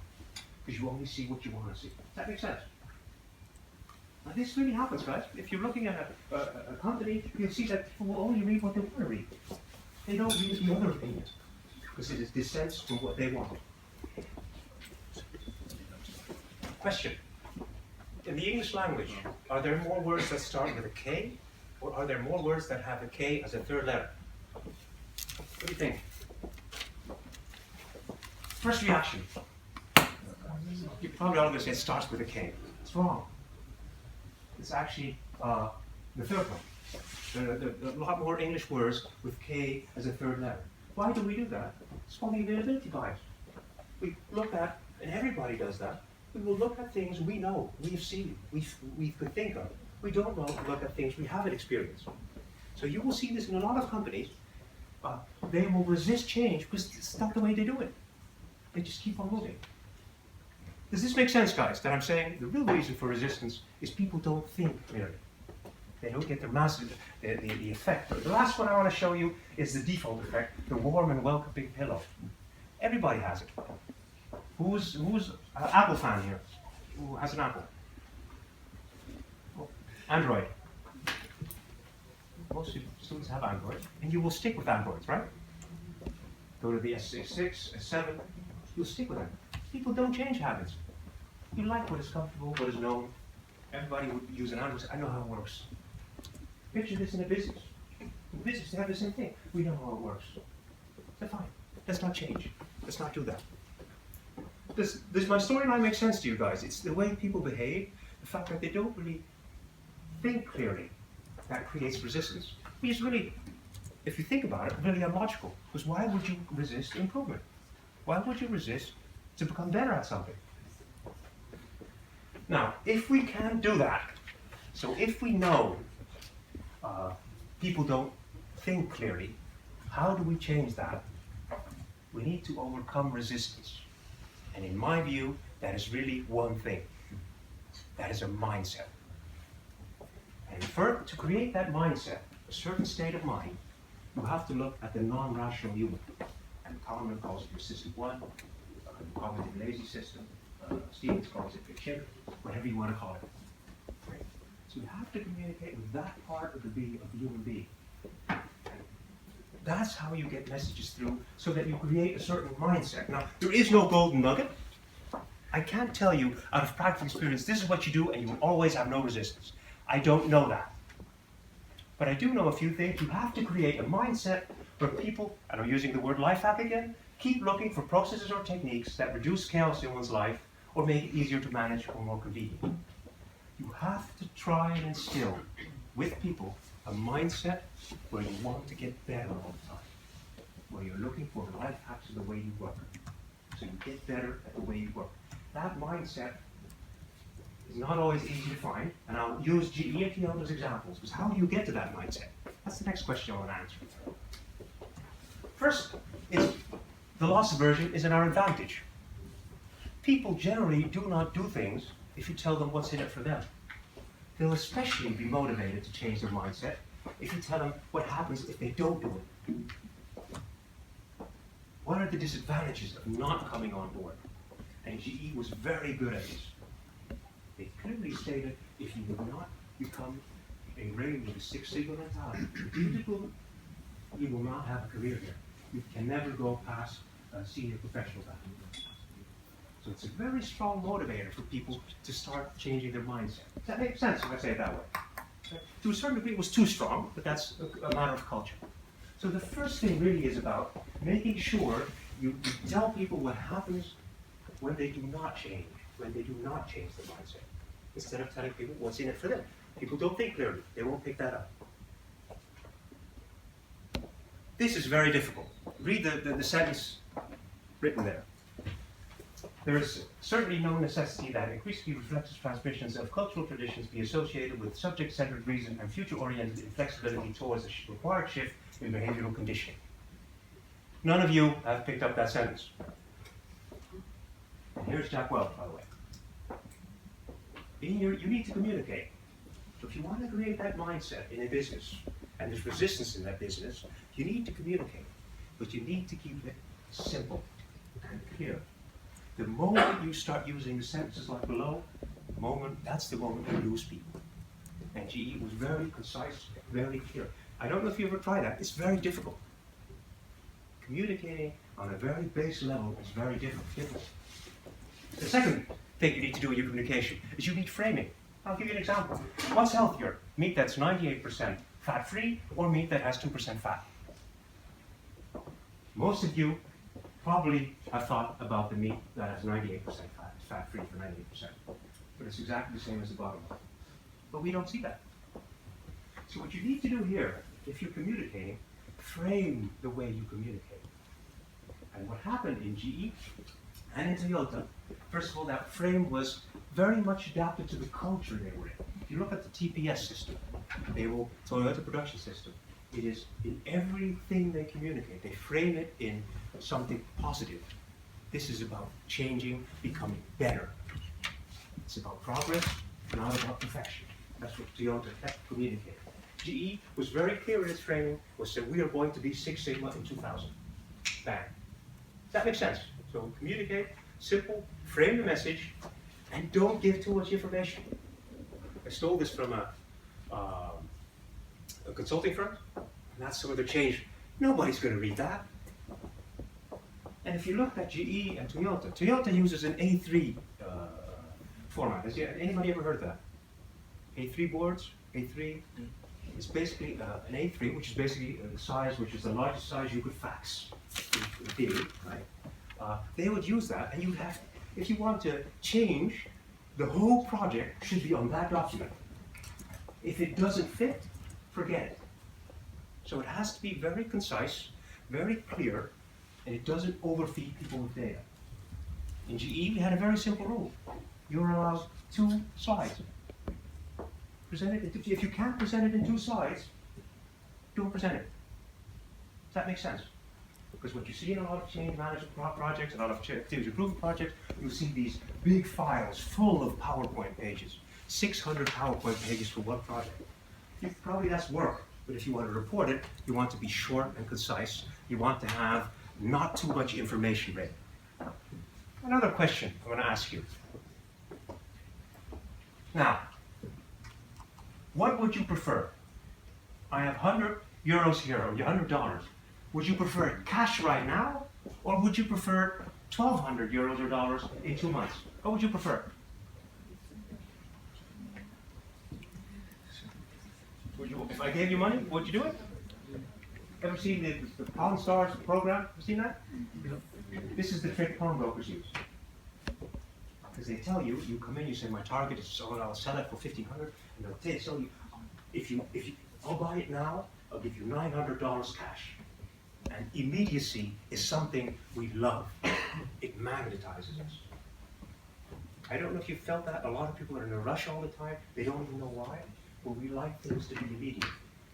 because you only see what you want to see. Does that make sense? Now, this really happens, guys. If you're looking at a company, you'll see that people will only read what they want to read. They don't read the other opinions, because it is dissents from what they want. Question. In the English language, are there more words that start with a K, or are there more words that have a K as a third letter? What do you think? First reaction. You probably all going to say it starts with a K. It's wrong. It's actually the third one. There are a lot more English words with K as a third letter. Why do we do that? It's called the availability bias. We look at, and everybody does that, we will look at things we know, we've seen, we could think of. We don't look at things we haven't experienced. So you will see this in a lot of companies. They will resist change because it's not the way they do it. They just keep on moving. Does this make sense, guys? That I'm saying the real reason for resistance is people don't think clearly. They don't get the effect. The last one I want to show you is the default effect, the warm and welcoming pillow. Everybody has it. Who's an Apple fan here? Who has an Apple? Android. Most students have Android, and you will stick with Androids, right? Go to the S6, S7, you'll stick with them. People don't change habits. You like what is comfortable, what is known. Everybody would use an Android. I know how it works. Picture this in a business. In business, they have the same thing. We know how it works. So fine. Let's not change. Let's not do that. Does my storyline make sense to you guys? It's the way people behave, the fact that they don't really think clearly, that creates resistance. Which is really, if you think about it, really illogical. Because why would you resist improvement? Why would you resist to become better at something? Now, if we can do that, so if we know people don't think clearly, how do we change that? We need to overcome resistance. And in my view, that is really one thing. That is a mindset. And to create that mindset, a certain state of mind, you have to look at the non-rational human and Kahneman calls it your system 1, cognitive lazy system, Stevens calls it your chimp, whatever you want to call it. Right? So you have to communicate with that part of the being, of the human being. That's how you get messages through, so that you create a certain mindset. Now, there is no golden nugget. I can't tell you out of practical experience, this is what you do and you will always have no resistance. I don't know that. But I do know a few things. You have to create a mindset where people, and I'm using the word life hack again, keep looking for processes or techniques that reduce chaos in one's life or make it easier to manage or more convenient. You have to try and instill with people a mindset where you want to get better all the time, where you're looking for life hacks of the way you work, so you get better at the way you work. That mindset is not always easy to find, and I'll use GE and TL as examples, because how do you get to that mindset? That's the next question I want to answer. First, is the loss aversion is in our advantage. People generally do not do things if you tell them what's in it for them. They'll especially be motivated to change their mindset if you tell them what happens if they don't do it. What are the disadvantages of not coming on board? And GE was very good at this. They clearly stated, if you would not become ingrained with the Six Sigma mentality, you will not have a career here. You can never go past a senior professional value. So it's a very strong motivator for people to start changing their mindset. Does that make sense if I say it that way? To a certain degree, it was too strong, but that's a matter of culture. So the first thing really is about making sure you tell people what happens when they do not change, when they do not change their mindset, instead of telling people what's in it for them. People don't think clearly. They won't pick that up. This is very difficult. Read the sentence written there. There is certainly no necessity that increasingly reflexive transmissions of cultural traditions be associated with subject-centered reason and future-oriented inflexibility towards the required shift in behavioral conditioning. None of you have picked up that sentence. And here's Jack Welch, by the way. You need to communicate. So if you want to create that mindset in a business, and there's resistance in that business, you need to communicate. But you need to keep it simple and clear. The moment you start using the sentences like below, that's the moment you lose people. And GE was very concise, very clear. I don't know if you ever tried that. It's very difficult. Communicating on a very base level is very difficult. The second thing you need to do in your communication is you need framing. I'll give you an example. What's healthier? Meat that's 98% fat-free or meat that has 2% fat? Most of you probably have thought about the meat that has 98% fat, fat-free for 98%. But it's exactly the same as the bottom line. But we don't see that. So what you need to do here, if you're communicating, frame the way you communicate. And what happened in GE and in Toyota, first of all, that frame was very much adapted to the culture they were in. If you look at the TPS system, Toyota production system, it is in everything they communicate. They frame it in something positive. This is about changing, becoming better. It's about progress, not about perfection. That's what Toyota kept communicating. GE was very clear in its framing, was said we are going to be Six Sigma in 2000. Bang. Does that make sense? So communicate, simple, frame the message, and don't give too much information. I stole this from a consulting firm, and that's some of the change. Nobody's going to read that. And if you look at GE and Toyota uses an A3 format. Has anybody ever heard that? A3 boards, A3. It's basically an A3, which is basically the size, which is the largest size you could fax, in theory, right? They would use that, and you'd have, if you want to change, the whole project should be on that document. If it doesn't fit, forget it. So it has to be very concise, very clear, and it doesn't overfeed people with data. In GE, we had a very simple rule. You're allowed 2 slides. Present it, if you can't present it in 2 slides, don't present it. Does that make sense? Because what you see in a lot of change management projects, a lot of continuous improvement projects, you see these big files full of PowerPoint pages. 600 PowerPoint pages for one project. Probably that's work, but if you want to report it, you want to be short and concise. You want to have not too much information ready. Another question I want to ask you. Now, what would you prefer? I have 100 euros here, or $100. Would you prefer cash right now, or would you prefer 1,200 euros or dollars in 2 months? What would you prefer? If I gave you money, would you do it? Ever seen the Pawn Stars program? Have you seen that? This is the trick pawnbrokers use. Because they tell you, you come in, you say, my target is so I'll sell it for 1,500, and they'll tell you, if you, I'll buy it now, I'll give you $900 cash. And immediacy is something we love. It magnetizes us. I don't know if you felt that. A lot of people are in a rush all the time. They don't even know why. But we like things to be immediate.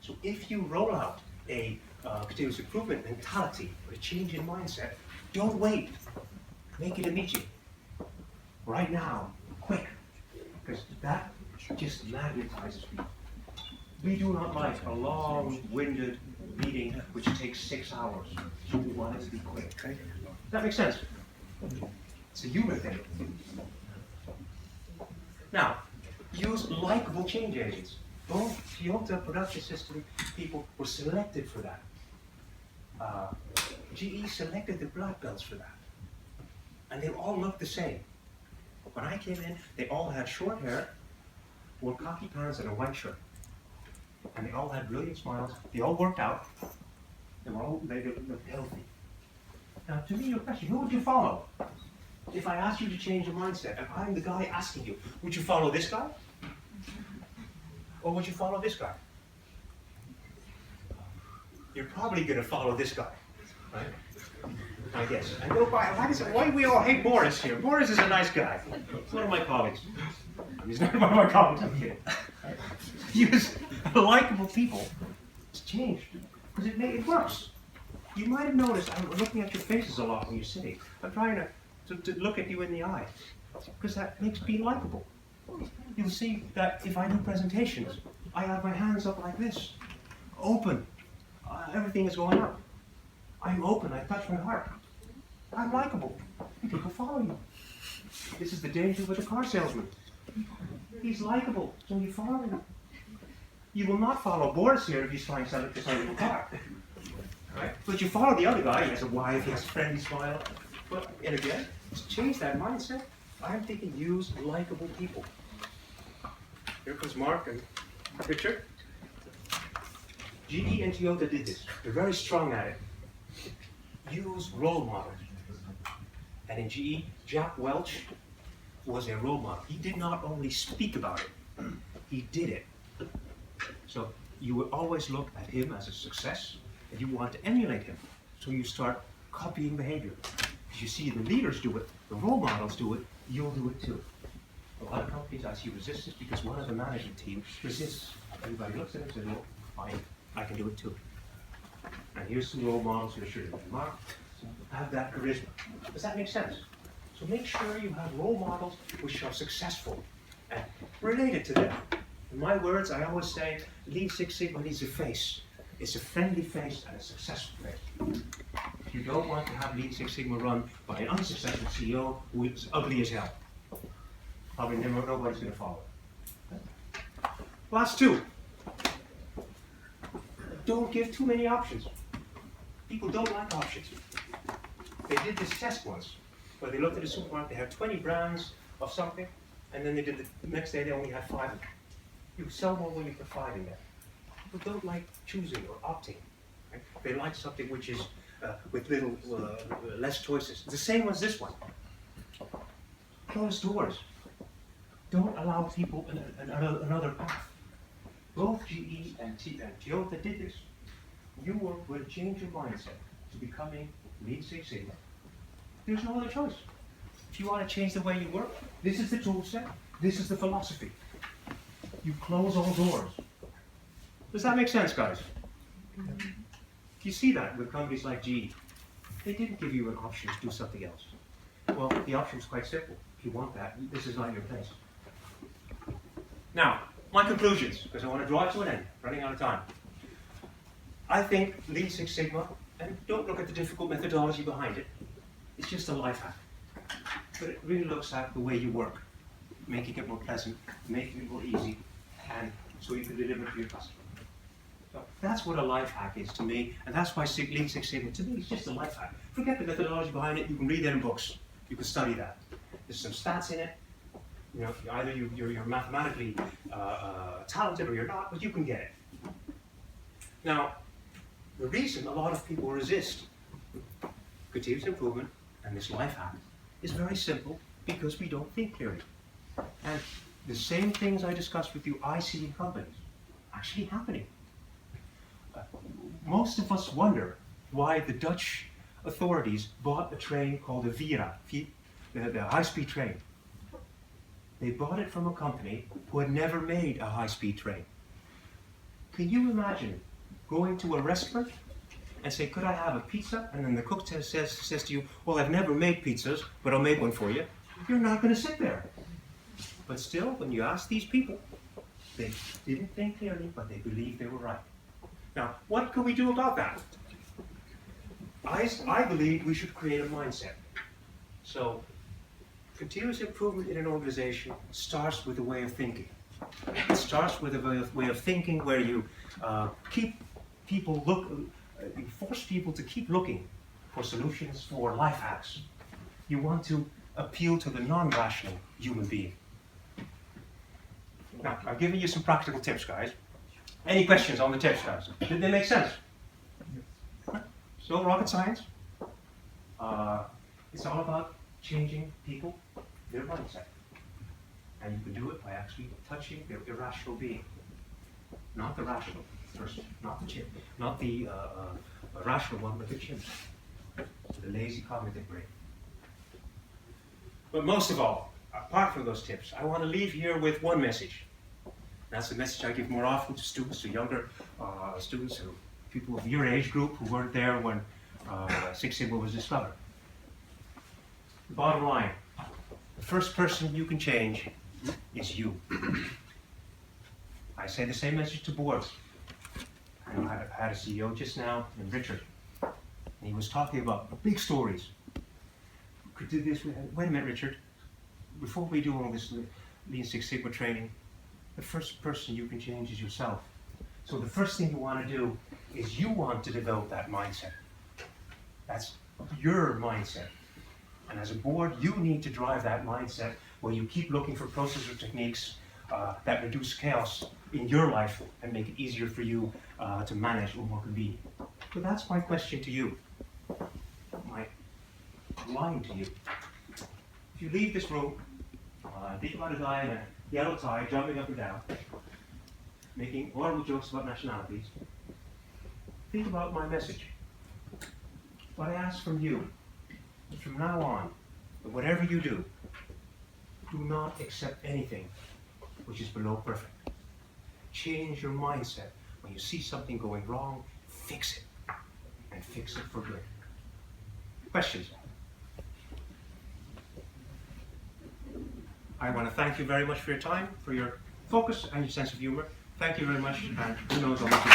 So if you roll out a continuous improvement mentality, or a change in mindset, don't wait. Make it immediate. Right now, quick. Because that just magnetizes people. We do not like a long-winded meeting which takes 6 hours. So we want it to be quick. Okay? Does that make sense? It's a human thing. Now, use likable change agents. Both Toyota production system people were selected for that. GE selected the black belts for that. And they all looked the same. When I came in, they all had short hair, wore khaki pants and a white shirt. And they all had brilliant smiles. They all worked out. They looked healthy. Now, to me, your question, who would you follow? If I asked you to change your mindset, and I'm the guy asking you, would you follow this guy? Or would you follow this guy? You're probably going to follow this guy, right? I guess. I know why do we all hate Boris here? Boris is a nice guy. He's one of my colleagues. He's not one of my colleagues, I'm kidding. Use likable people. It's changed. Because it works. You might have noticed, I'm looking at your faces a lot when you're sitting. I'm trying to look at you in the eye. Because that makes me likable. You'll see that if I do presentations, I have my hands up like this. Open. Everything is going up. I'm open, I touch my heart. I'm likable. People follow you. This is the danger with the car salesman. He's likable, so you follow him. You will not follow Boris here if he's trying to sell a car. Right? But you follow the other guy, he has a wife, he has a friendly smile. But, and again, to change that mindset, I'm thinking use likable people. Here comes Mark and Richard. GE and Toyota did this. They're very strong at it. Use role models. And in GE, Jack Welch was a role model. He did not only speak about it, he did it. So you will always look at him as a success, and you want to emulate him. So you start copying behavior. Because you see the leaders do it, the role models do it, you'll do it too. A lot of companies I see resistance because one of the management team resists. Everybody looks at him and says, well, I can do it too. And here's some role models who show you. Mark, have that charisma. Does that make sense? So make sure you have role models which are successful and related to them. In my words, I always say, Lean Six Sigma needs a face. It's a friendly face and a successful face. You don't want to have Lean Six Sigma run by an unsuccessful CEO who is ugly as hell. Probably nobody's going to follow it. Last two. Don't give too many options. People don't like options. They did this test once, where they looked at a supermarket, they had 20 brands of something, and then they did the next day they only had 5 of them. You sell more when you put 5 in there. People don't like choosing or opting. Right? They like something which is with less choices. The same as this one. Close doors. Don't allow people another path. Both GE and Toyota did this. You will change your mindset to becoming Lean Six Sigma. There's no other choice. If you want to change the way you work, this is the tool set, this is the philosophy. You close all doors. Does that make sense, guys? You see that with companies like GE. They didn't give you an option to do something else. Well, the option is quite simple. If you want that, this is not your place. Now, my conclusions, because I want to draw it to an end, running out of time. I think Lean Six Sigma And don't look at the difficult methodology behind it. It's just a life hack. But it really looks at the way you work, making it more pleasant, making it more easy, and so you can deliver to your customer. So that's what a life hack is to me, and that's why Lean Six Sigma to me is just a life hack. Forget the methodology behind it. You can read that in books. You can study that. There's some stats in it. You know, either you're mathematically talented or you're not, but you can get it. Now, the reason a lot of people resist continuous improvement and this life hack is very simple, because we don't think clearly. And the same things I discussed with you, I see in companies actually happening. Most of us wonder why the Dutch authorities bought a train called the Vira, the high-speed train. They bought it from a company who had never made a high-speed train. Can you imagine going to a restaurant and say, could I have a pizza? And then the cook says to you, well, I've never made pizzas, but I'll make one for you. You're not going to sit there. But still, when you ask these people, they didn't think clearly, but they believed they were right. Now, what can we do about that? I believe we should create a mindset. So, continuous improvement in an organization starts with a way of thinking. It starts with a way of thinking where you keep people you force people to keep looking for solutions, for life hacks. You want to appeal to the non-rational human being. Now, I've given you some practical tips, guys. Any questions on the tips, guys? Did they make sense? So, rocket science. It's all about changing people, their mindset. And you can do it by actually touching their irrational being. Not the rational, first, not the chimp, not the rational one, but the chimp. The lazy cognitive brain. But most of all, apart from those tips, I want to leave here with one message. That's the message I give more often to students, to younger students, or people of your age group who weren't there when Six Sigma was discovered. The bottom line, the first person you can change is you. I say the same message to boards. I had a CEO just now, named Richard, and he was talking about big stories. Could do this. Wait a minute, Richard. Before we do all this Lean Six Sigma training, the first person you can change is yourself. So the first thing you want to do is you want to develop that mindset. That's your mindset. And as a board, you need to drive that mindset where you keep looking for processes or techniques that reduce chaos in your life and make it easier for you to manage or more convenient. So that's my question to you, my line to you. If you leave this room, think about a guy in a yellow tie jumping up and down, making horrible jokes about nationalities, think about my message. What I ask from you, from now on, whatever you do not accept anything which is below perfect. Change your mindset. When you see something going wrong, fix it. And fix it for good. Questions? I want to thank you very much for your time, for your focus and your sense of humor. Thank you very much, and who knows how much you